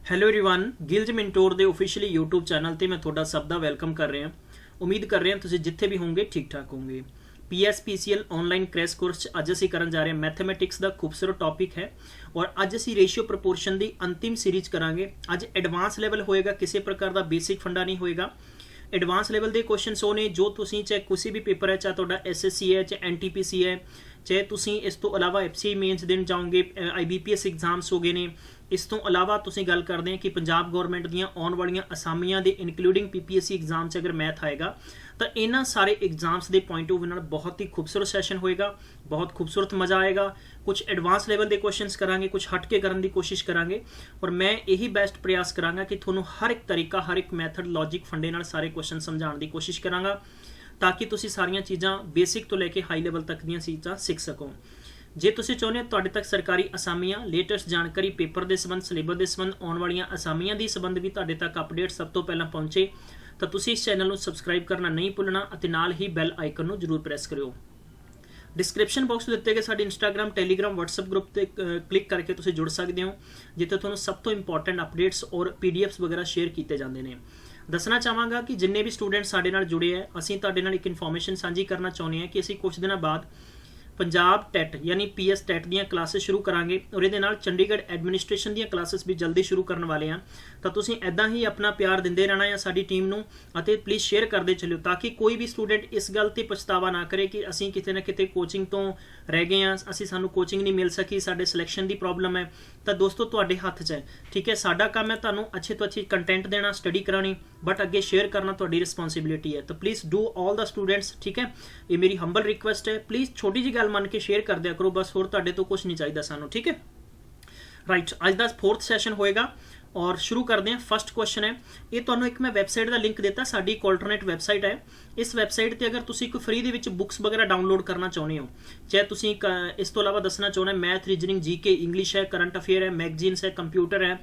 Hello everyone ਗਿਲਜ mentor ਦੇ officially YouTube channel ਤੇ ਮੈਂ ਤੁਹਾਡਾ ਸਭ ਦਾ ਵੈਲਕਮ ਕਰ ਰਿਹਾ। ਉਮੀਦ ਕਰ ਰਿਹਾ ਤੁਸੀਂ ਜਿੱਥੇ ਵੀ ਹੋਵੋਗੇ ਠੀਕ ਠਾਕ ਹੋਵੋਗੇ। PSPCL ਆਨਲਾਈਨ ਕ੍ਰੈਸ਼ ਕੋਰਸ 'ਚ ਅੱਜ ਅਸੀਂ ਕਰਨ ਜਾ ਰਹੇ ਹਾਂ ਮੈਥਮੈਟਿਕਸ ਦਾ ਖੂਬਸੂਰਤ ਟੌਪਿਕ ਹੈ ਔਰ ਅੱਜ ਅਸੀਂ ਰੇਸ਼ੀਓ ਪ੍ਰੋਪੋਰਸ਼ਨ ਦੀ ਅੰਤਿਮ ਸੀਰੀਜ਼ ਕਰਾਂਗੇ। ਅੱਜ ਐਡਵਾਂਸ ਲੈਵਲ ਹੋਏਗਾ, ਕਿਸੇ ਪ੍ਰਕਾਰ ਦਾ ਬੇਸਿਕ ਫੰਡਾ ਨਹੀਂ ਹੋਏਗਾ। एडवांस लेवल के क्वेश्चन सो ने जो तुसी चाहे किसी भी पेपर है, चाहे तुहाडा SSC है, चाहे NTPC है, चाहे तुसी इस तो अलावा FCI मेन्स देन जाओगे, IBPS एग्जाम्स हो गए ने। इस तो अलावा तुसी गल करते हैं कि पंजाब गौरमेंट दियां आने वालियां असामियां दे इंकलूडिंग PPSC एग्जाम च अगर मैथ आएगा तो इन्हां सारे एग्जाम्स के पॉइंट ऑफ व्यू नाल बहुत ही खूबसूरत सैशन होएगा, बहुत खूबसूरत मज़ा आएगा। कुछ एडवांस लेवल के क्वेश्चंस करांगे, कुछ हट के करने की कोशिश करांगे और मैं यही बेस्ट प्रयास करांगा कि तुहानूं हर एक तरीका, हर एक मैथड, लॉजिक फंडे नाल सारे क्वेश्चन समझाने की कोशिश करांगा ताकि तुसी सारियां चीज़ां बेसिक तो लैके हाई लेवल तक दीयां चीज़ां सीख सको। जे तुसी चाहुंदे हो तुहाडे तक सरकारी असामियां, लेटेस्ट जानकारी, पेपर के संबंध, सिलेबस के संबंध, आने वालियां असामियां के संबंध भी तुहाडे तक अपडेट सब तो पहला पहुंचे तो तुसी इस चैनल को सबसक्राइब करना नहीं भुलना और नाल ही बैल आइकन को जरूर प्रेस करियो। डिस्क्रिप्शन बॉक्स में दिते गए साडे इंस्टाग्राम, टैलीग्राम, WhatsApp ग्रुप पर क्लिक करके तुसी जुड़ सकते हो जिथे तुहानूं सब तो इंपॉर्टेंट अपडेट्स और PDFs वगैरह शेयर किए जाते हैं। दसना चाहांगा कि जिन्ने भी स्टूडेंट साडे नाल जुड़े हैं, असीं तुहाडे नाल एक इन्फॉर्मेशन साझी करना चाहुंदे हैं कि असीं कुछ दिनों बाद पंजाब टैट यानी PS टैट ਦੀਆਂ क्लासेस शुरू करांगे और ਇਹਦੇ ਨਾਲ ਚੰਡੀਗੜ੍ਹ ਐਡਮਿਨਿਸਟ੍ਰੇਸ਼ਨ ਦੀਆਂ क्लासेस भी जल्दी शुरू करने वाले हैं। तो ਤੁਸੀਂ ਐਦਾਂ ਹੀ ਆਪਣਾ ਪਿਆਰ ਦਿੰਦੇ ਰਹਿਣਾ ਹੈ ਸਾਡੀ ਟੀਮ ਨੂੰ ਅਤੇ ਪਲੀਜ਼ ਸ਼ੇਅਰ ਕਰਦੇ ਚੱਲਿਓ ताकि कोई भी स्टूडेंट इस गल ਤੇ ਪਛਤਾਵਾ ਨਾ ਕਰੇ कि ਅਸੀਂ ਕਿਤੇ ਨਾ ਕਿਤੇ ਕੋਚਿੰਗ ਤੋਂ ਰਹਿ ਗਏ ਹਾਂ, ਅਸੀਂ ਸਾਨੂੰ ਕੋਚਿੰਗ ਨਹੀਂ ਮਿਲ ਸਕੀ, ਸਾਡੇ ਸਿਲੈਕਸ਼ਨ ਦੀ ਪ੍ਰੋਬਲਮ ਹੈ। ਤਾਂ ਦੋਸਤੋ ਤੁਹਾਡੇ ਹੱਥ 'ਚ ਹੈ, ਠੀਕ ਹੈ। ਸਾਡਾ ਕੰਮ ਹੈ ਤੁਹਾਨੂੰ ਅੱਛੇ ਤੋਂ ਅੱਛੀ ਕੰਟੈਂਟ ਦੇਣਾ, ਸਟੱਡੀ ਕਰਾਣੀ, बट अगे शेयर करना तुहाडी रिस्पॉन्सिबिलिटी है। तो please do all the students, ठीक है। ये मेरी हंबल रिक्वेस्ट है, प्लीज़ छोटी जी गल मन के शेयर कर दिया करो, बस होर तुहाडे तो कुछ नहीं चाहिए सानू, ठीक है। राइट, अज का 4th सैशन होएगा और शुरू करते हैं। फर्स्ट क्वेश्चन है, ये तुहानूं एक मैं वैबसाइट का लिंक देता, साडी एक ऑल्टरनेट वैबसाइट है। इस वैबसाइट पर अगर तुसीं कोई फ्री दे विच बुक्स वगैरह डाउनलोड करना चाहुंदे हो, चाहे तुसीं इस तो अलावा दसना चाहुंदे मैथ, रीजनिंग, GK, इंग्लिश है, करंट अफेयर है, मैगजीन्स है, कंप्यूटर है,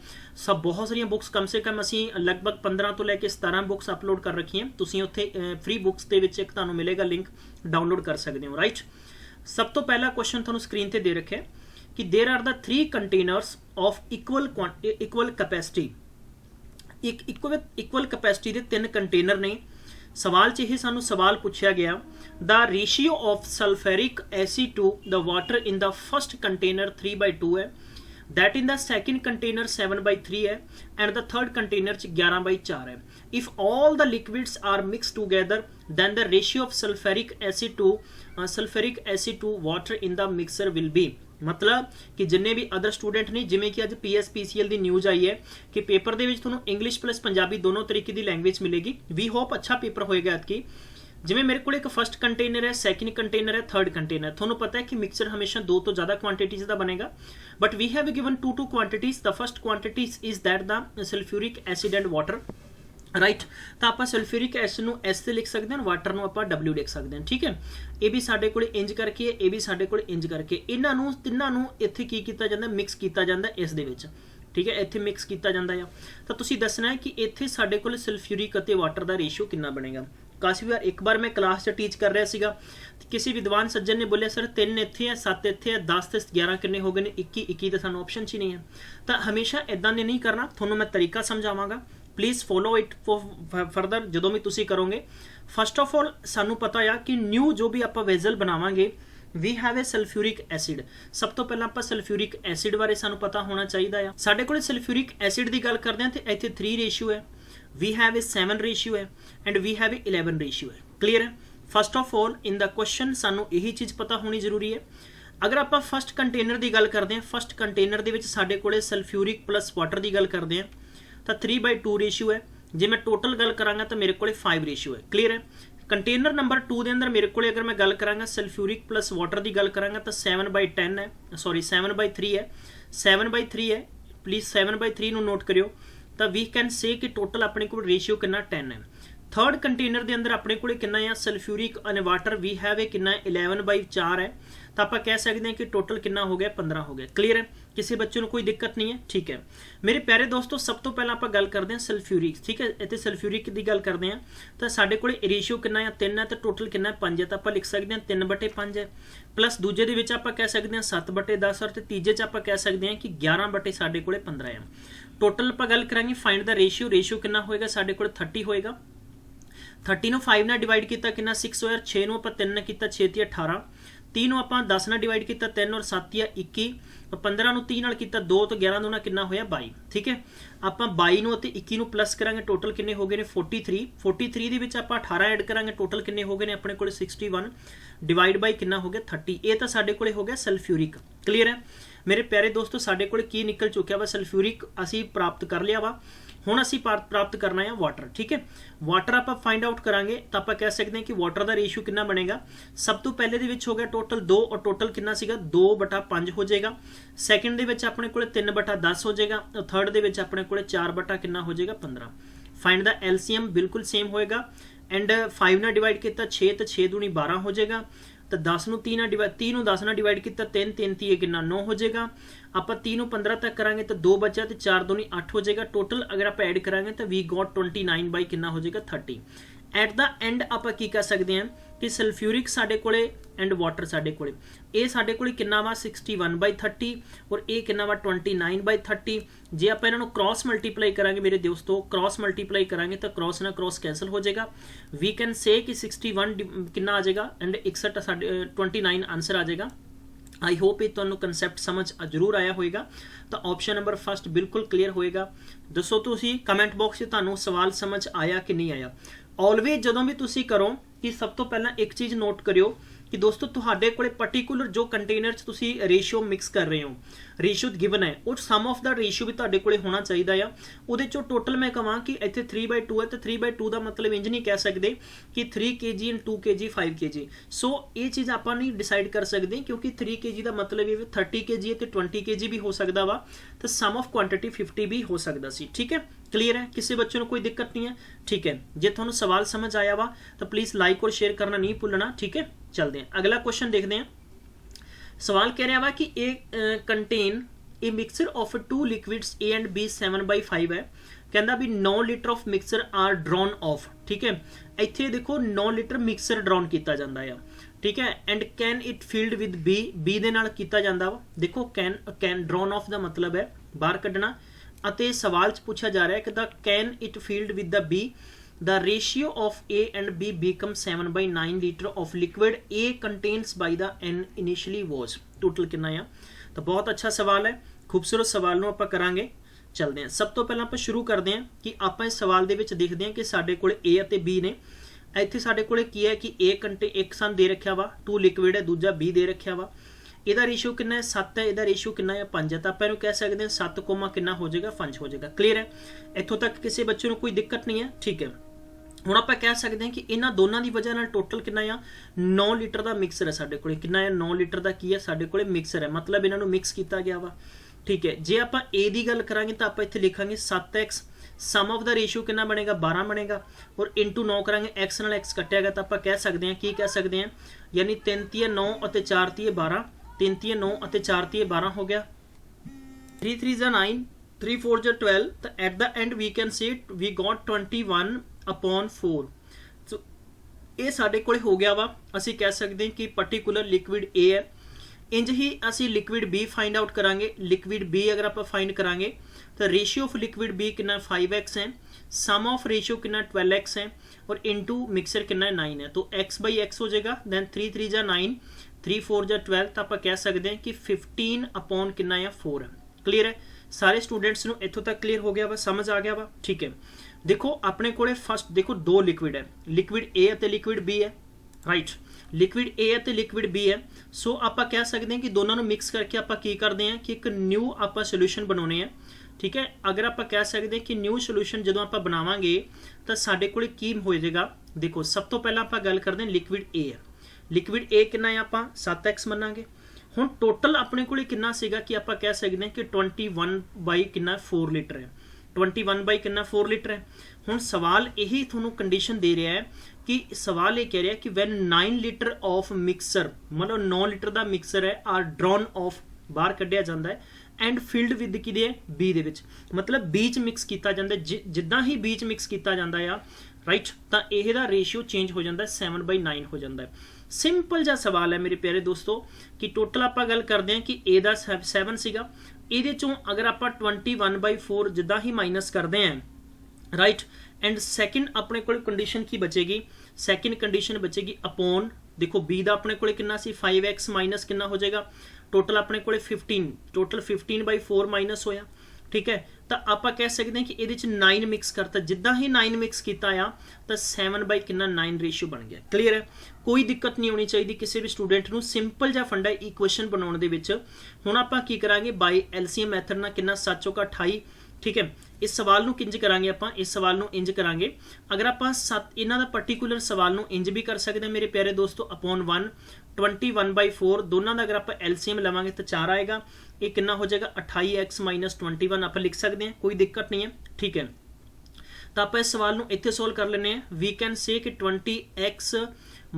सब बहुत सारिया बुक्स, कम से कम असीं लगभग 15 तो लैके 17 बुक्स अपलोड कर रखी हैं। तुसीं उत्थे फ्री बुक्स के विच एक तुहानूं मिलेगा लिंक, डाउनलोड कर सकते हो। राइट, सब तो पहला क्वेश्चन तुहानूं स्क्रीन पर दे रखे कि there are the 3 containers of equal capacity. एक इक्वल कैपेसिटी के 3 कंटेनर ने। सवाल च यह सानू सवाल पूछा गया, the ratio of sulphuric acid to the water in the first container 3/2 है, that in the second container 7/3 है एंड द थर्ड कंटेनर 11/4 है। If all the liquids are mix together then the ratio of sulphuric acid to water in the mixer will be. मतलब कि जिन्ने भी other student ने, जिमें कि अज PSPCL की न्यूज़ आई है कि पेपर के इंग्लिश प्लस पंजाबी दोनों तरीके की लैंग्वेज मिलेगी। वी होप अच्छा पेपर होएगा अदकी। जिमें मेरे को एक फर्स्ट कंटेनर है, सैकेंड कंटेनर है, थर्ड कंटेनर। थोनों पता है कि मिक्सर हमेशा 2 तो ज़्यादा क्वांटिटीज़ का बनेगा, but we have given 2 quantities. The first quantities is that the sulphuric acid and water. Right, तो आप सल्फ्यूरिक एसिड को S से लिख सकते हैं, वाटर को आप W लिख सकते हैं, ठीक है। ये भी साडे कोल इंज करके है, ये भी साडे कोल इंज करके, इन्हों तिन्हों इत्थे की कीता जांदा, मिक्स किया जाता इस दे विच, ठीक है। इत्थे मिक्स किया जाता है। तो तुसीं दसना है कि इत्थे साडे कोल सल्फ्यूरिक अते वाटर का रेशियो कितना बनेगा। काफ़ी बार एक बार मैं क्लास च टीच कर रहा सीगा, किसी विद्वान सज्जन ने बोलिया सर 3 इत्थे है, 7 इत्थे है, 10 ते 11 किन्ने हो गए ने, 21 तो सानूं ऑप्शन च ही नहीं है। तो हमेशा इदां ने नहीं करना, थोनों मैं तरीका समझावांगा, प्लीज़ फॉलो इट फरदर जो भी तुसी करोगे। फर्स्ट ऑफ ऑल सानू पता है कि न्यू जो भी आप वेजल बनावांगे we have a sulphuric acid. सब तो पहला आप सल्फ्यूरिक एसिड बारे सानू पता होना चाहिए। साडे कोल सल्फ्यूरिक एसिड की गल करते हैं तो इत्थे 3 रेशियो है, वी हैव ए 7 रेशियो है and we have a 11 ratio है। क्लीयर है। First of all in the question सानू यही चीज़ पता होनी जरूरी है। अगर आप फर्स्ट कंटेनर की गल करते हैं, फर्स्ट कंटेनर के साडे कोले सल्फ्यूरिक प्लस वाटर की गल करते हैं तो 3/2 रेशियो है। जे मैं टोटल गल करांगा तो मेरे को 5 रेशियो है। क्लीयर है। कंटेनर नंबर 2 के अंदर मेरे को अगर मैं गल करांगा सल्फ्यूरिक प्लस वाटर की गल करांगा तो 7/10 है, सॉरी 7/3 है, 7/3 है। प्लीज़ 7/3 नोट करियो। तो वी कैन से कि टोटल अपने को रेशियो कितना 10 है। थर्ड कंटेनर के अंदर अपने को कितना है sulphuric and water we have a कितना 11/4 है। तो आप कह सकते हैं कि टोटल कितना हो गया 15 हो गया। क्लीयर है। किसी बच्चे को कोई दिक्कत नहीं है, ठीक है। मेरे प्यारे दोस्तों सब तो पहला आप गल करते हैं सल्फ्यूरिक, ठीक है। इतने सल्फ्यूरिक की गल करते हैं तो साढ़े को रेशियो कितना है 3 है, तो टोटल कितना 5 है। तो आप लिख सकते हैं 3/5 है, प्लस दूजे के आप कह सकते हैं 7/10 और तीजे आप कह सकते हैं कि 11/15 है। ਟੋਟਲ ਆਪਾਂ ਗੱਲ ਕਰਾਂਗੇ ਫਾਈਂਡ ਦਾ ਰੇਸ਼ੀਓ ਕਿੰਨਾ ਹੋਏਗਾ ਸਾਡੇ ਕੋਲ 30 ਹੋਏਗਾ। 30 ਨੂੰ 5 ਨਾਲ ਡਿਵਾਈਡ ਕੀਤਾ ਕਿੰਨਾ 6 ਹੋਇਆ, 6 ਨੂੰ ਆਪਾਂ 3 ਨਾਲ ਕੀਤਾ 6 ਤੇ 18, 30 ਨੂੰ ਆਪਾਂ 10 ਨਾਲ ਡਿਵਾਈਡ ਕੀਤਾ 3 ਔਰ 7 या 21, 15 ਨੂੰ 30 ਨਾਲ ਕੀਤਾ 2 ਤੋਂ 11 ਦੂਣਾ ਕਿੰਨਾ ਹੋਇਆ 22। ਠੀਕ ਹੈ, ਆਪਾਂ 22 ਨੂੰ ਅਤੇ 21 ਨੂੰ ਪਲੱਸ ਕਰਾਂਗੇ, ਟੋਟਲ ਕਿੰਨੇ ਹੋ ਗਏ ਨੇ 43। 43 ਦੇ ਵਿੱਚ ਆਪਾਂ 18 ਐਡ ਕਰਾਂਗੇ, ਟੋਟਲ ਕਿੰਨੇ ਹੋ ਗਏ ਨੇ ਆਪਣੇ ਕੋਲ 61 ਡਿਵਾਈਡ ਬਾਈ ਕਿੰਨਾ ਹੋ ਗਿਆ 30। ਇਹ ਤਾਂ ਸਾਡੇ ਕੋਲੇ ਹੋ ਗਿਆ ਸਲਫਿਊਰਿਕ। ਕਲੀਅਰ ਹੈ ਮੇਰੇ ਪਿਆਰੇ ਦੋਸਤੋ, ਸਾਡੇ ਕੋਲ ਕੀ ਨਿਕਲ ਚੁੱਕਿਆ ਵਾ ਸਲਫਿਊਰਿਕ ਅਸੀਂ ਪ੍ਰਾਪਤ ਕਰ ਲਿਆ ਵਾ। ਹੁਣ ਅਸੀਂ ਪ੍ਰਾਪਤ ਕਰਨਾ ਹੈ ਵਾਟਰ। ਠੀਕ ਹੈ, ਵਾਟਰ ਆਪਾਂ ਫਾइंड आउट ਕਰਾਂਗੇ ਤਾਂ ਆਪਾਂ ਕਹਿ ਸਕਦੇ ਹਾਂ ਕਿ ਵਾਟਰ ਦਾ ਰੇਸ਼ੀਓ ਕਿੰਨਾ ਬਣੇਗਾ। ਸਭ ਤੋਂ ਪਹਿਲੇ ਦੇ ਵਿੱਚ ਹੋ ਗਿਆ ਟੋਟਲ 2 ਔਰ ਟੋਟਲ ਕਿੰਨਾ ਸੀਗਾ 2/5 ਹੋ ਜਾਏਗਾ। ਸੈਕਿੰਡ ਦੇ ਵਿੱਚ ਆਪਣੇ ਕੋਲੇ 3/10 ਹੋ ਜਾਏਗਾ। ਥਰਡ ਦੇ ਵਿੱਚ ਆਪਣੇ ਕੋਲੇ 4/ ਕਿੰਨਾ ਹੋ ਜਾਏਗਾ 15। ਫਾइंड ਦਾ ਐਲਸੀਐਮ ਬਿਲਕੁਲ ਸੇਮ ਹੋਏਗਾ ਐਂਡ 5 ਨਾਲ ਡਿਵਾਈਡ ਕੀਤਾ 6 ਤੇ 6 ਦੂਣੀ 12 ਹੋ ਜਾਏਗਾ। तो 10 ਨੂੰ 3 ਨਾਲ 10 ਨਾਲ ਡਿਵਾਈਡ ਕੀਤਾ 3 3 3 ਕਿੰਨਾ 9 ਹੋ ਜਾਏਗਾ। ਆਪਾਂ 3 ਨੂੰ 15 ਤੱਕ ਕਰਾਂਗੇ ਤਾਂ 2 ਬਚਿਆ ਤੇ 4 ਦੂਣੀ 8 ਹੋ ਜਾਏਗਾ। ਟੋਟਲ ਅਗਰ ਆਪਾਂ ਐਡ ਕਰਾਂਗੇ ਤਾਂ ਵੀ ਗॉट 29 ਬਾਈ ਕਿੰਨਾ ਹੋ ਜਾਏਗਾ 30। ਐਟ ਦਾ ਐਂਡ ਆਪਾਂ ਕੀ ਕਰ ਸਕਦੇ ਹਾਂ ਕਿ ਸਲਫਿਊਰਿਕ ਸਾਡੇ ਕੋਲੇ ਐਂਡ ਵਾਟਰ ਸਾਡੇ ਕੋਲੇ ਇਹ ਸਾਡੇ ਕੋਲੇ ਕਿੰਨਾ ਵਾ 61/30 ਔਰ ਇਹ ਕਿੰਨਾ ਵਾ 29/30। ਜੇ ਆਪਾਂ ਇਹਨਾਂ ਨੂੰ ਕ੍ਰਾਸ ਮਲਟੀਪਲਾਈ ਕਰਾਂਗੇ ਮੇਰੇ ਦੋਸਤੋ, ਕ੍ਰਾਸ ਮਲਟੀਪਲਾਈ ਕਰਾਂਗੇ ਤਾਂ ਕ੍ਰਾਸ ਨਾਲ ਕ੍ਰਾਸ ਕੈਂਸਲ ਹੋ ਜਾਏਗਾ। ਵੀ ਕੈਨ ਸੇ ਕਿ 61 ਕਿੰਨਾ ਆ ਜਾਏਗਾ ਐਂਡ 61 ਸਾਡੇ 29 ਆंसर ਆ ਜਾਏਗਾ। आई होप ये ਤੁਹਾਨੂੰ ਕਨਸੈਪਟ ਸਮਝ ਜ਼ਰੂਰ ਆਇਆ ਹੋਏਗਾ। ਤਾਂ ਆਪਸ਼ਨ ਨੰਬਰ ਫਸਟ ਬਿਲਕੁਲ ਕਲੀਅਰ ਹੋਏਗਾ। ਦੱਸੋ ਤੁਸੀਂ ਕਮੈਂਟ ਬਾਕਸ 'ਚ ਤੁਹਾਨੂੰ ਸਵਾਲ ਸਮਝ ਆਇਆ ਕਿ ਨਹੀਂ ਆਇਆ। ਆਲਵੇਜ਼ ਜਦੋਂ ਵੀ ਤੁਸੀਂ ਕਰੋ ਕਿ ਸਭ ਤੋਂ ਪਹਿਲਾਂ ਇੱਕ ਚੀਜ਼ ਨੋਟ ਕਰਿਓ कि दोस्तों ਤੁਹਾਡੇ ਕੋਲੇ ਪਾਰਟਿਕੂਲਰ ਜੋ ਕੰਟੇਨਰ 'ਚ ਤੁਸੀਂ ਰੇਸ਼ੀਓ ਮਿਕਸ ਕਰ ਰਹੇ ਹੋ, ਰੇਸ਼ੀਓ ਗਿਵਨ ਹੈ ਉਹ ਸਮ ਆਫ ਦਾ ਰੇਸ਼ੀਓ ਵੀ ਤੁਹਾਡੇ ਕੋਲੇ ਹੋਣਾ ਚਾਹੀਦਾ ਆ। ਉਹਦੇ ਚੋਂ ਟੋਟਲ ਮੈਂ ਕਹਾਂ ਕਿ ਇੱਥੇ 3/2 ਹੈ ਤਾਂ 3/2 ਦਾ ਮਤਲਬ ਇੰਜ ਨਹੀਂ ਕਹਿ ਸਕਦੇ ਕਿ 3 kg ਐਂਡ 2 kg 5 kg। ਸੋ ਇਹ ਚੀਜ਼ ਆਪਾਂ ਨਹੀਂ ਡਿਸਾਈਡ ਕਰ ਸਕਦੇ ਕਿਉਂਕਿ 3 kg ਦਾ ਮਤਲਬ ਇਹ 30 kg ਤੇ 20 kg ਵੀ ਹੋ ਸਕਦਾ ਵਾ ਤਾਂ ਸਮ ਆਫ ਕੁਆਂਟੀਟੀ 50 ਵੀ ਹੋ ਸਕਦਾ ਸੀ। ਠੀਕ ਹੈ, क्लियर है, किसी बच्चे को कोई दिक्कत नहीं है। ठीक है, जे थोड़ा सवाल समझ आया वा तो प्लीज लाइक और शेयर करना नहीं भूलना। ठीक है, चलते हैं अगला क्वेश्चन देखते हैं। सवाल कह रहा वा कि a contain a mixture of 2 liquids A and B 7/5 है। कहता भी 9 litre of mixture are drawn off. ठीक है, इत्थे देखो 9 लीटर मिक्सचर ड्रॉन किया जाता है। ठीक है, and can it filled with B दे नाल कीता जांदा वा। देखो कैन ड्रॉन ऑफ का मतलब है बाहर कढ़ना ਅਤੇ ਸਵਾਲ 'ਚ ਪੁੱਛਿਆ ਜਾ ਰਿਹਾ ਹੈ ਕਿ ਦਾ can it filled with the B the ratio of A and B become 7/9 liter of liquid A contains by the N initially was। Total कितना है? तो बहुत अच्छा सवाल है, खूबसूरत सवाल ਨੂੰ ਆਪਾਂ ਕਰਾਂਗੇ। चलते हैं, सब तो पहला ਆਪਾਂ शुरू करते हैं कि ਆਪਾਂ ਇਸ ਸਵਾਲ ਦੇ ਵਿੱਚ ਦੇਖਦੇ ਹਾਂ ਕਿ ਸਾਡੇ ਕੋਲ A ਅਤੇ B ਨੇ। ਇੱਥੇ ਸਾਡੇ ਕੋਲ ਕੀ ਹੈ ਕਿ A ਕੰਟੇ ਇੱਕ ਸਾਨੂੰ ਦੇ ਰੱਖਿਆ ਵਾ, 2 ਲਿਕੁਇਡ ਹੈ, ਦੂਜਾ B ਦੇ ਰੱਖਿਆ ਵਾ। ਇਹਦਾ ਰੇਸ਼ੀਓ ਕਿੰਨਾ ਹੈ 7 ਹੈ, ਇਹਦਾ ਰੇਸ਼ੀਓ ਕਿੰਨਾ ਹੈ 5 ਹੈ। ਤਾਂ ਆਪਾਂ ਇਹਨੂੰ ਕਹਿ ਸਕਦੇ ਹਾਂ 7, ਕਿੰਨਾ ਹੋ ਜਾਏਗਾ 5 ਹੋ ਜਾਏਗਾ। ਕਲੀਅਰ ਹੈ, ਇੱਥੋਂ ਤੱਕ ਕਿਸੇ ਬੱਚੇ ਨੂੰ ਕੋਈ ਦਿੱਕਤ ਨਹੀਂ ਹੈ। ਠੀਕ ਹੈ, ਹੁਣ ਆਪਾਂ ਕਹਿ ਸਕਦੇ ਹਾਂ ਕਿ ਇਹਨਾਂ ਦੋਨਾਂ ਦੀ ਵਜ੍ਹਾ ਨਾਲ ਟੋਟਲ ਕਿੰਨਾ ਆ 9 ਲੀਟਰ ਦਾ ਮਿਕਸਰ ਹੈ ਸਾਡੇ ਕੋਲੇ। ਕਿੰਨਾ ਹੈ 9 ਲੀਟਰ ਦਾ ਕੀ ਹੈ ਸਾਡੇ ਕੋਲੇ ਮਿਕਸਰ ਹੈ, ਮਤਲਬ ਇਹਨਾਂ ਨੂੰ ਮਿਕਸ ਕੀਤਾ ਗਿਆ ਵਾ। ਠੀਕ ਹੈ, ਜੇ ਆਪਾਂ A ਦੀ ਗੱਲ ਕਰਾਂਗੇ ਤਾਂ ਆਪਾਂ ਇੱਥੇ ਲਿਖਾਂਗੇ 7x, some of the ratio ਕਿੰਨਾ ਬਣੇਗਾ 12 ਬਣੇਗਾ ਔਰ ਇਨਟੂ 9 ਕਰਾਂਗੇ, x ਨਾਲ x ਕੱਟਿਆ ਗਿਆ ਤਾਂ ਆਪਾਂ ਕਹਿ ਸਕਦੇ ਹਾਂ ਕੀ ਕਹਿ ਸਕਦੇ ਹਾਂ, ਯਾਨੀ 3 ਤੀਏ 9 ਅਤੇ 4 ਤੀਏ 12, 3 ਤੀਏ 9 ਅਤੇ 4 ਤੀਏ 12 ਹੋ ਗਿਆ। 3 3 जा 9, 3 4 जा 12। तो at the end we can say we got 21/4। So ये साडे कोले हो गया वा। असी कह सकते हैं कि पर्टिकुलर लिक्विड A है। इंज ही असी लिक्विड B फाइंड आउट करांगे। लिक्विड B अगर आप फाइंड करांगे तो रेशियो ऑफ लिक्विड B कितना 5x है, सम ऑफ रेशियो कितना 12x है और इनटू मिक्सर कितना 9 है। तो x/x हो जाएगा। दैन 3 3 जा 9, 3 4 जा 12। तो आप कह सकते हैं कि 15 कितना है 4 है। क्लीयर है, सारे स्टूडेंट्स ਨੂੰ ਇੱਥੋਂ ਤੱਕ क्लीयर हो गया वा, समझ आ गया वा। ठीक है, देखो अपने कोले फर्स्ट देखो 2 लिक्विड है, लिक्विड A ਅਤੇ लिक्विड B है। राइट, लिक्विड A ਅਤੇ लिक्विड B है। सो ਆਪਾਂ ਕਹਿ ਸਕਦੇ ਹਾਂ ਕਿ ਦੋਨਾਂ ਨੂੰ ਮਿਕਸ ਕਰਕੇ ਆਪਾਂ ਕੀ ਕਰਦੇ ਹਾਂ ਕਿ ਇੱਕ ਨਿਊ ਆਪਾਂ ਸੋਲੂਸ਼ਨ ਬਣਾਉਣੇ ਆ। ਠੀਕ ਹੈ, ਅਗਰ ਆਪਾਂ ਕਹਿ ਸਕਦੇ ਹਾਂ ਕਿ ਨਿਊ ਸੋਲੂਸ਼ਨ ਜਦੋਂ ਆਪਾਂ ਬਣਾਵਾਂਗੇ ਤਾਂ ਸਾਡੇ ਕੋਲੇ ਕੀ ਹੋ ਜਾਏਗਾ। ਦੇਖੋ ਸਭ ਤੋਂ ਪਹਿਲਾਂ ਆਪਾਂ ਗੱਲ ਕਰਦੇ ਹਾਂ ਲਿਕੁਇਡ A ਹੈ। ਲਿਕੁਇਡ A ਕਿੰਨਾ ਹੈ ਆਪਾਂ 7x ਮੰਨਾਂਗੇ। ਹੁਣ ਟੋਟਲ ਆਪਣੇ ਕੋਲੇ ਕਿੰਨਾ ਸੀਗਾ ਕਿ ਆਪਾਂ ਕਹਿ ਸਕਦੇ ਹਾਂ ਕਿ 21/4 ਲੀਟਰ ਹੈ। 21/4 ਲੀਟਰ ਹੈ। ਹੁਣ ਸਵਾਲ ਇਹੀ ਤੁਹਾਨੂੰ ਕੰਡੀਸ਼ਨ ਦੇ ਰਿਹਾ ਹੈ ਕਿ ਸਵਾਲ ਇਹ ਕਹਿ ਰਿਹਾ ਕਿ ਵੈਨ 9 ਲੀਟਰ ਆਫ ਮਿਕਸਰ, ਮਤਲਬ 9 ਲੀਟਰ ਦਾ ਮਿਕਸਰ ਹੈ ਆਰ ਡਰੋਨ ਆਫ ਬਾਹਰ ਕੱਢਿਆ ਜਾਂਦਾ ਹੈ ਐਂਡ ਫਿਲਡ ਵਿਦ ਕਿਹਦੇ B ਦੇ ਵਿੱਚ, ਮਤਲਬ B ਚ ਮਿਕਸ ਕੀਤਾ ਜਾਂਦਾ। ਜਿੱਦਾਂ ਹੀ B ਚ ਮਿਕਸ ਕੀਤਾ ਜਾਂਦਾ ਆ ਰਾਈਟ ਤਾਂ ਇਹ ਦਾ ਰੇਸ਼ੀਓ ਚੇਂਜ ਹੋ ਜਾਂਦਾ 7/9 ਹੋ ਜਾਂਦਾ ਹੈ। ਸਿੰਪਲ ਜਿਹਾ ਸਵਾਲ ਹੈ ਮੇਰੇ ਪਿਆਰੇ ਦੋਸਤੋ ਕਿ ਟੋਟਲ ਆਪਾਂ ਗੱਲ ਕਰਦੇ ਹਾਂ ਕਿ A ਦਾ 7 ਸੀਗਾ, ਇਹਦੇ ਚੋਂ ਅਗਰ ਆਪਾਂ 21/4 ਜਿੱਦਾਂ ਹੀ ਮਾਈਨਸ ਕਰਦੇ ਹਾਂ, ਰਾਈਟ, एंड सैकेंड अपने को कंडीशन की बचेगी, सैकेंड कंडीशन बचेगी अपॉन, देखो बी का अपने को कितना सी 5x माइनस कितना हो जाएगा, टोटल अपने को 15, टोटल 15/4 माइनस होया, ठीक है। तो आप कह सकते हैं कि ये 9 मिक्स करता, जिदा ही 9 मिक्स किया आ तो 7/9 रेशियो बन गया। क्लीयर है, कोई दिक्कत नहीं होनी चाहिए किसी भी स्टूडेंट को। सिंपल जा फंडा इक्वेशन बनाने दे विच हुण आपां की करांगे, बाय एलसीएम मैथड नाल कितना 7 चौका 28, ठीक है। इस सवाल नूं किंज करांगे आपां, इस सवाल नूं इंज करांगे, अगर आपां इन्हां दा पर्टिकुलर सवाल नूं इंज भी कर सकते हैं मेरे प्यारे दोस्तों, अपॉन 1 21/4 दोनों का अगर आप एलसीएम लवांगे तो 4 आएगा, ये कितना हो जाएगा 28x माइनस 21 आप लिख सकते हैं, कोई दिक्कत नहीं है, ठीक है। तो आप इस सवाल नूं इत्थे सोल्व कर लेने हैं। वी कैन से कि 20x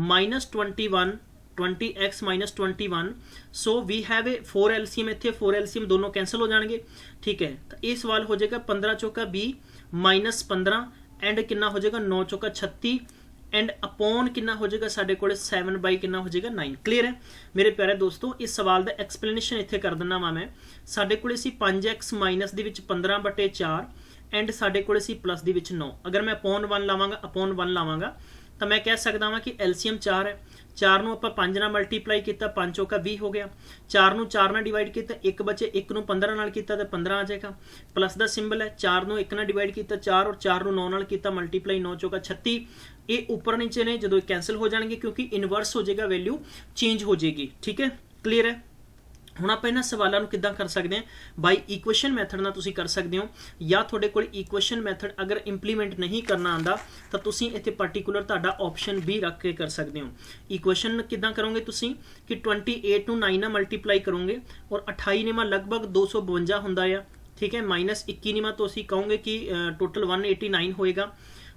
minus 21 20x minus 21, so we have a 4 LCM, इतने 4 एलसीएम दोनों कैंसल हो जाएंगे, ठीक है। तो ये सवाल हो जाएगा 15 चौका 20 माइनस 15 एंड कितना हो जाएगा 9 चौका 36 एंड अपॉन कितना हो जाएगा साढ़े को 7 कितना हो जाएगा 9। क्लीयर है मेरे प्यारे दोस्तों, इस सवाल का एक्सप्लेनेशन इत्थे कर दिना वा मैं। साढ़े को 5x minus they which 15/4 and साढ़े को प्लस दे विच 9, अगर मैं अपॉन 1 लावांगा, अपॉन 1 लावांगा तो मैं कह सकता हाँ कि एलसीएम 4 है, 4 नूं आपां 5 नाल मल्टीप्लाई किया, 5 चौका 20 हो गया, 4 नूं 4 नाल डिवाइड किया, 1 बचे, 1 नूं 15 नाल किया तो 15 आ जाएगा, प्लस का सिंबल है, 4 नूं 1 नाल डिवाइड किया 4 और 4 नूं 9 नाल किया मल्टीप्लाई 9 चौका 36, ये ऊपर नीचे ने जो कैंसल हो जाएंगे क्योंकि इनवर्स हो जाएगा, वैल्यू चेंज हो जाएगी, ठीक है। क्लीयर है, हुण आपां इन्हां सवालों को किद्दां कर सकते हैं, बाई इक्वेशन मैथड नाल तुसीं कर सकते हो, या तुहाडे कोल इक्वेशन मैथड अगर इंप्लीमेंट नहीं करना आंदा तो तुसीं इत्थे पर्टिकुलर तुहाडा ऑप्शन भी रख के कर सकते हो। इक्वेशन किद्दां करोगे तुसीं कि 28 नूं 9 नाल मल्टीप्लाई करोगे और 28 निमा लगभग 252 हुंदा है, ठीक है, माइनस 21 निमा तो असीं कहोगे कि टोटल 189 होएगा,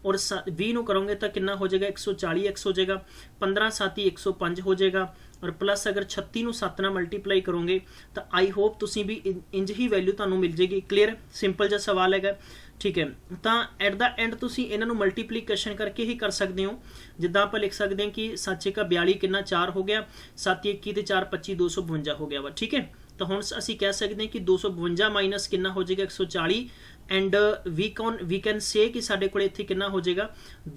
और 20 नूं करोगे तो कितना हो जाएगा 140x हो जाएगा, 15 7 105 हो जाएगा, और प्लस अगर 36 नूं 7 नाल मल्टीप्लाई करोगे तो आई होप तुसीं भी इंज ही वैल्यू तुहानूं मिल जाएगी। क्लीयर, सिंपल जिहा सवाल है, ठीक है। तो एट द एंड तुसीं इन्हां नूं मल्टीप्लीकेशन करके ही कर सकते हो, जिद्दां आपां लिख सकते हैं कि 7 का 42 कितना 4 हो गया, 7 21 ते 4 25 252 हो गया वा, ठीक है। तो हुण असीं कह सकते हैं कि 252 माइनस कितना हो जाएगा 140 एंड वी कैन से कि साढ़े को इत्थे कितना हो जाएगा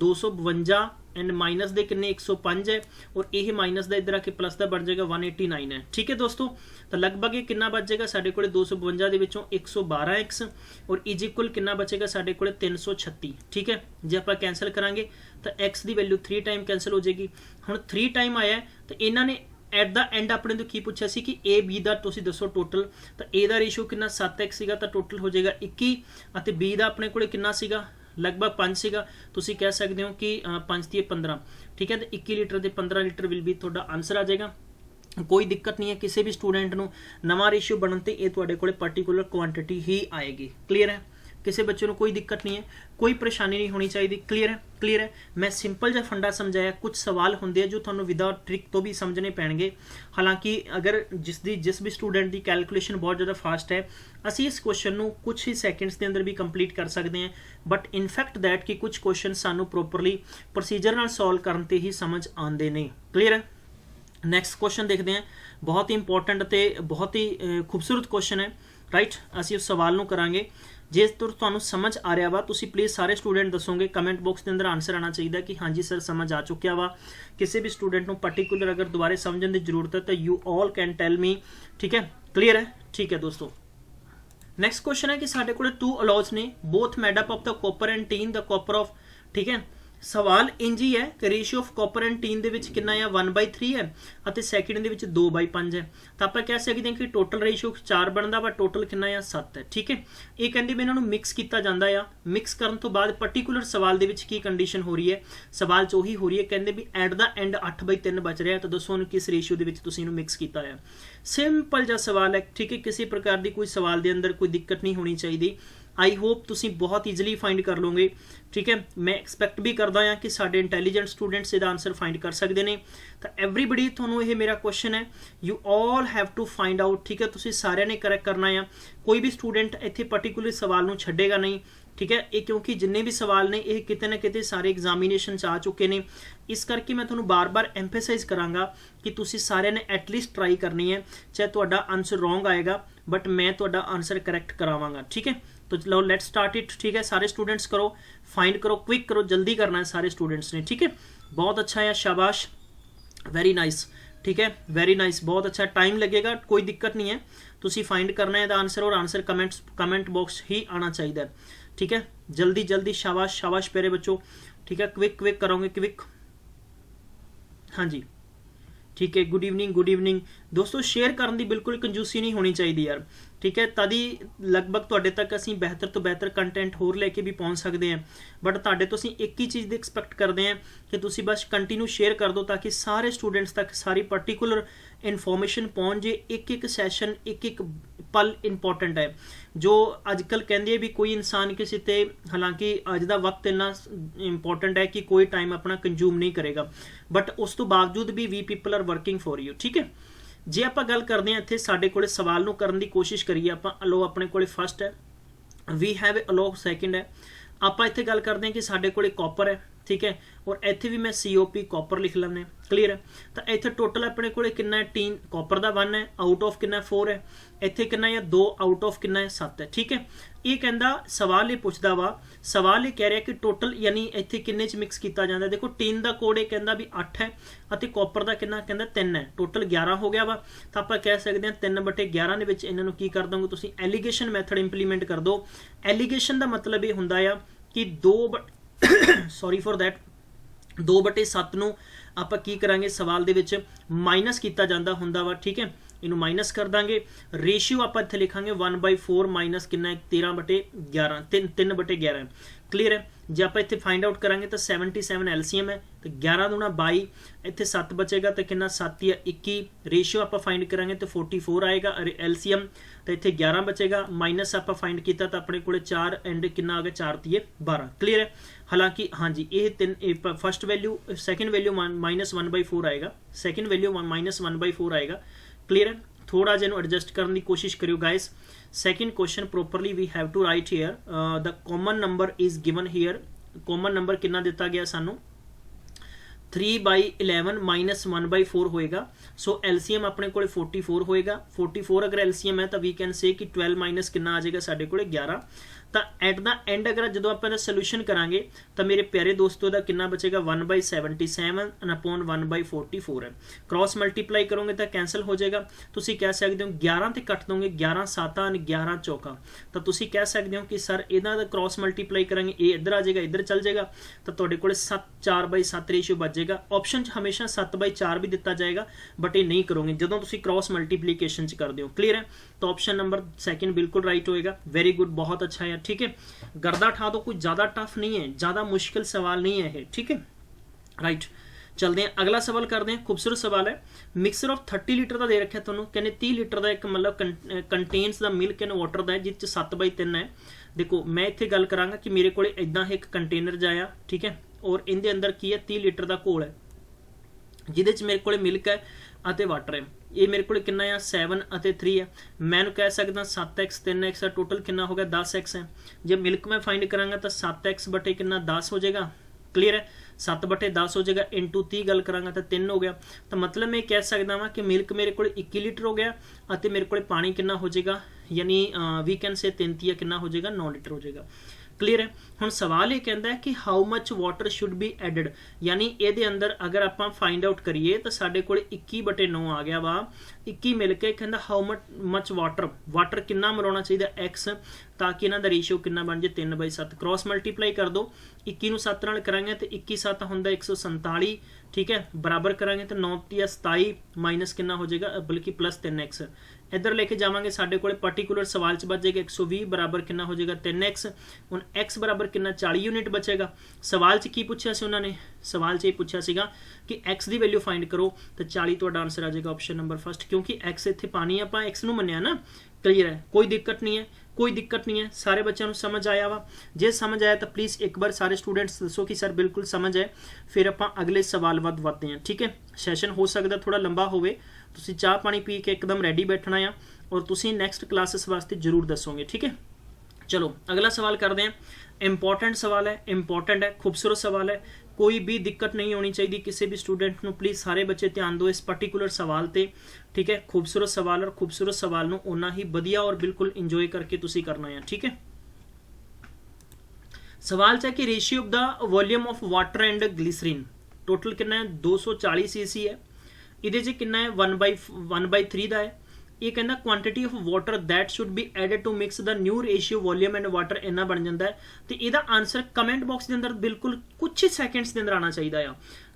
252 एंड माइनस दे किन्ने 105 है, और यह माइनस का इधर आके प्लस का बन जाएगा 189 है, ठीक है दोस्तों। तो लगभग ये कितना बच जाएगा साढ़े को 252 के विचों 112x और इज इक्वल कितना बचेगा साढ़े को 336, ठीक है। जो आप कैंसल करांगे तो x की वैल्यू 3 टाइम कैंसल हो जाएगी। हुण 3 टाइम आया तो इन्होंने एट द एंड अपने तो की पूछा सी कि ए बी का तुसीं दसो टोटल, तो ए का रेशो कितना 7x सीगा तो टोटल हो जाएगा 21, और बी का अपने को कितना सीगा लगभग 5 सीगा, तुसीं कह सकते हो कि 5 दी 15, ठीक है। तो 21 लीटर के 15 लीटर विल भी तुहाडा आंसर आ जाएगा, कोई दिक्कत नहीं है। किसी भी स्टूडेंट को नवा रेशियो बनते ये तुहाडे कोले पर्टिकुलर क्वांटिटी ही आएगी। क्लीयर है, किसी बच्चे को कोई दिक्कत नहीं है, कोई परेशानी नहीं होनी चाहिए। क्लीयर है, क्लीयर है। मैं सिंपल जिहा फंडा समझाया, कुछ सवाल होंगे जो तुहानूं विदाउट ट्रिक तो भी समझने पैणगे। हालांकि अगर जिस भी स्टूडेंट की कैलकुलेशन बहुत ज़्यादा फास्ट है, असी इस क्वेश्चन नूं कुछ ही सैकेंड्स के अंदर भी कंप्लीट कर सकते हैं, बट इनफैक्ट दैट कि कुछ क्वेश्चन सानूं प्रोपरली प्रोसीजर नाल सॉल्व करन ते ही समझ आते नहीं। क्लीयर है। नैक्सट क्वेश्चन देखते हैं, बहुत ही इंपॉर्टेंट तो बहुत ही खूबसूरत क्वेश्चन है, राइट। असी उस सवाल नूं करांगे। जे तुहानूं समझ आ रहा वा, तुसीं प्लीज़ सारे स्टूडेंट दसोगे, कमेंट बॉक्स के अंदर आंसर आना चाहिए कि हाँ जी सर समझ आ चुकिया वा। किसी भी स्टूडेंट को पर्टिकुलर अगर दोबारा समझने की जरूरत है तो you all can tell me, ठीक है। क्लीयर है, ठीक है दोस्तों। नैक्सट क्वेश्चन है कि साढ़े को 2 अलॉज ने both made up of the copper and tin the copper of, ठीक है। सवाल इंज ही है कि ratio of copper and tin दे विच कितना है 1/3 है और सैकेंड दे विच 2/5 है। तो आप कह सकते हैं कि टोटल रेशियो 4 बनता वा, टोटल कितना है 7 है, ठीक है। ये कहते भी इन्होंने मिक्स किया जाता है। मिक्स करने तो बाद पर्टिकुलर सवाल दे विच की कंडीशन हो रही है, सवाल च उही हो रही है, कहते भी एट द एंड 8/3 बच रहा है, तो दसो किस रेशियो दे विच तुसीं इहनूं मिक्स किया है। सिंपल जिहा सवाल है, ठीक है। किसी प्रकार की कोई सवाल के अंदर कोई दिक्कत नहीं होनी चाहिए। आई होप तुसीं बहुत ईजिली फाइंड कर लोगे। ठीक है, मैं एक्सपैक्ट भी करदा हाँ कि साडे इंटैलीजेंट स्टूडेंट्स इसदा आंसर फाइंड कर सकते हैं। तो एवरीबडी तुहानूं ये मेरा क्वेश्चन है, you all have to find out. ठीक है, तुसीं सारिਆਂ ने करैक्ट करना है, कोई भी स्टूडेंट इत्थे पर्टिकुलर सवाल नूं छड्डेगा नहीं। ठीक है, ये क्योंकि जिन्ने भी सवाल ने ये किते ना किते सारे एग्जामिनेशन च आ चुके हैं, इस करके मैं तुहानूं बार बार एम्फेसाइज करांगा कि तुसीं सारिਆਂ ने एटलीस्ट ट्राई करनी है, चाहे तुहाडा आंसर रॉन्ग आएगा बट मैं तुहाडा आंसर करैक्ट करावांगा। ठीक है, तो लो लेट्स स्टार्ट इट। ठीक है, सारे स्टूडेंट्स करो, फाइंड करो, क्विक करो, जल्दी करना है सारे स्टूडेंट्स ने। ठीक है, बहुत अच्छा है, शाबाश, वेरी नाइस। ठीक है, वेरी नाइस, बहुत अच्छा। टाइम लगेगा, कोई दिक्कत नहीं है, तुसी फाइंड करना है आंसर, और आंसर कमेंट बॉक्स ही आना चाहिए। ठीक है, जल्दी जल्दी, शाबाश शाबाश प्यारे बच्चों। ठीक है, क्विक क्विक करोगे, क्विक। हाँ जी, ठीक है, गुड इवनिंग दोस्तों। शेयर करने की बिल्कुल कंजूसी नहीं होनी चाहिए यार। ठीक है, तभी लगभग तुहाडे तक असीं बेहतर तो बेहतर कंटेंट होर लेके भी पहुँच सकते हैं, बट तुहाडे तो असीं एक ही चीज़ एक्सपैक्ट करते हैं कि तुसीं बस कंटिन्यू शेयर कर दो, ताकि सारे स्टूडेंट्स तक सारी पर्टिकुलर इन्फॉर्मेशन पहुँच जे। एक एक सैशन, एक एक पल इंपॉर्टेंट है। जो अजकल कहते हैं भी कोई इंसान किसी ते, हालांकि अज का वक्त इन्ना इंपॉर्टेंट है कि कोई टाइम अपना कंज्यूम नहीं करेगा, बट उस तो बावजूद भी we people are working for you. ठीक है, जे आप गल करते हैं इत्थे साडे कोले सवाल नूं करन दी कोशिश करिए आपां। अलो अपने कोले फर्स्ट है, वी हैव अलो सैकेंड है। आपां इत्थे गल करते हैं कि साडे कोले कॉपर है। ठीक है, और इत्थे भी मैं COP कॉपर लिख लैने, क्लीयर है। तो इत्थे टोटल अपने कोले कितना है, 3 कॉपर का 1 है, आउट ऑफ कितना 4 है, इत्थे कितना है 2, आउट ऑफ कितना है 7 है। ठीक है, ये कहता सवाल ये पुछदा वा, सवाल ये कह रहा कि टोटल यानी इत्थे किन्ने च मिक्स किया जाता है। देखो टीन का कोड ये कहता भी 8 है, और कॉपर का कितना कहता 3 है, टोटल 11 हो गया वा। तो आप कह सकते हैं 3/11 के इन्हों की कर दोगे तुसीं, एलीगेशन मैथड इंप्लीमेंट कर दो। एलीगेशन का मतलब ये हुंदा आ कि 2 सॉरी फॉर दैट 2/7 नूं आपां की करांगे सवाल दे विच माइनस किया जाता हुंदा वा। ठीक है, इनू माइनस कर देंगे। रेशियो आप इत्थे लिखांगे 1/4 माइनस कितना 13/11, 3/11। क्लीयर है, जे आप इत्थे फाइंड आउट करांगे तो 77 LCM है, तो 11 दूना 22, इत्थे 7 बचेगा तो कितना 7 या 21। रेशियो आप फाइंड करांगे तो 44 आएगा LCM, तो इत्थे 11 बचेगा, माइनस आप फाइंड किया तो अपने को 4 एंड कितना आ गया 4 × 12। क्लीयर है, हालांकि हाँ जी ये 3 फर्स्ट वैल्यू, सैकेंड वैल्यू -1/4 आएगा, सैकेंड वैल्यू -1/4 आएगा। क्लीयर है, थोड़ा जिन्हों एडजस्ट करने की कोशिश करियो guys. Second question properly we have to write here, the common number is given here. Common number कितना दिता गया सानू 3/11 -1/4 होएगा। सो LCM अपने को 44 होएगा। 44 अगर LCM है तो वी कैन से कि 12 माइनस कितना आ जाएगा साढ़े को 11। तो एट द एंड अगर जो आप सोल्यूशन करांगे तो मेरे प्यारे दोस्तों का कितना बचेगा 1/77 अपॉन 1/44 है। क्रॉस मल्टीप्लाई करोगे तो कैंसल हो जाएगा। तुसी कह सकते हो 11 ते कट दोगे 11 7 11 चौका, तो तुसी कह सकते हो कि सर इन्हां दा क्रॉस मल्टीप्लाई करांगे ये इधर आ जाएगा इधर चल जाएगा, तो तुहाडे कोल 4/7 रेशियो बच जाएगा। ऑप्शन हमेशा 7/4 भी दिता जाएगा, बट ये नहीं करोगे जदों तुसी क्रॉस मल्टीप्लीकेशन च करते हो। क्लीयर है, तो ऑप्शन नंबर सेकंड बिल्कुल राइट होएगा। वेरी गुड, बहुत अच्छा है। ठीक है, गर्दा ठा दो, कुछ ज्यादा टफ नहीं है, ज्यादा मुश्किल सवाल नहीं है। ठीक है, राइट, चलते हैं अगला सवाल करते हैं। खूबसूरत सवाल है। मिक्सर ऑफ 30 लीटर का दे रखा तुहानूं, कहने 30 लीटर का एक मतलब contains the milk and water का, जिस 7/3 है। देखो मैं इत्थे गल करांगा कि मेरे को इदां एक कंटेनर जाया, ठीक है, और इनके अंदर की है 30 लीटर का घोल है, जिहदे च मेरे को मिल्क है अते वाटर है। ये मेरे को कितना है 7 और 3 है। मैं कह सकता 7x 3x है, टोटल कितना हो गया 10x है। जब मिल्क में फाइंड करांगा तो 7x बटे कितना 10 हो जाएगा। क्लीयर है, 7/10 हो जाएगा, इंटू 30 गल करांगा तो 3 हो गया। तो मतलब मैं कह सकता वा कि मिल्क मेरे को 21 लीटर हो गया और मेरे को पानी कितना हो जाएगा, यानी वी कैन से 33 कितना हो जाएगा 9 लीटर हो जाएगा। क्लीयर है, हुण सवाल ये कहता है कि how much water should be added, यानी ये अंदर अगर आप फाइंड आउट करिए तो साढ़े को 21/9 आ गया वा। 21 मिल के कहता हाउ मच वाटर कितना मिलाना चाहिए x, ताकि इन्हों का रेशियो कितना बन जाए 3/7। क्रॉस मल्टीप्लाई कर दो, 21 नूं 7 नाल करांगे तो 21 7 हुंदा 147, ठीक है, बराबर करांगे तो 9 × 27 माइनस कितना हो जाएगा, बल्कि प्लस 3x। इधर लेके जावांगे साढ़े को पर्टिकुलर सवाल च बच जाएगा 120 बराबर कितना हो जाएगा 3x। हुण x बराबर कितना 40 यूनिट बचेगा। सवाल च की पूछा सी उन्होंने, सवाल च ये पूछा सीगा कि x की वैल्यू फाइंड करो, तो 40 तुहाडा आंसर आ जाएगा ऑप्शन नंबर फर्स्ट, क्योंकि x इत्थे पानी आपां x नूं मन्निया ना। क्लीयर है, कोई दिक्कत नहीं है, कोई दिक्कत नहीं है, सारे बच्चों को समझ आया वा? जे समझ आया तो प्लीज़ एक बार सारे स्टूडेंट्स दसो कि सर बिल्कुल समझ है, फिर आप अगले सवाल वध वधते हैं। ठीक है, सैशन हो सकता थोड़ा लंबा होवे, तुसीं चाह पानी पी के एकदम रेडी बैठना आ और तुसीं नैक्सट क्लासेस वास्ते जरूर दसोगे। ठीक है, चलो अगला सवाल करते हैं। इंपॉर्टेंट सवाल है, इंपॉर्टेंट है, खूबसूरत सवाल है, कोई भी दिक्कत नहीं होनी चाहिए किसी भी स्टूडेंट को। प्लीज़ सारे बच्चे ध्यान दो इस पर्टिकुलर सवाल ते। ठीक है, खूबसूरत सवाल और खूबसूरत सवाल नूं उन्ना ही वधिया और बिल्कुल इंजॉय करके तुसीं करना है। ठीक है, सवाल है कि ratio of the volume of water and glycerine total कितना है, 240 cc है। इहदे च कितना है, 1/3 ਦਾ है। ये कहना quantity of water that should be added to mix the new ratio volume and water इन्ना बन जाता है। तो इसका आंसर कमेंट बॉक्स के अंदर बिल्कुल कुछ ही सैकेंड्स के अंदर आना चाहिए।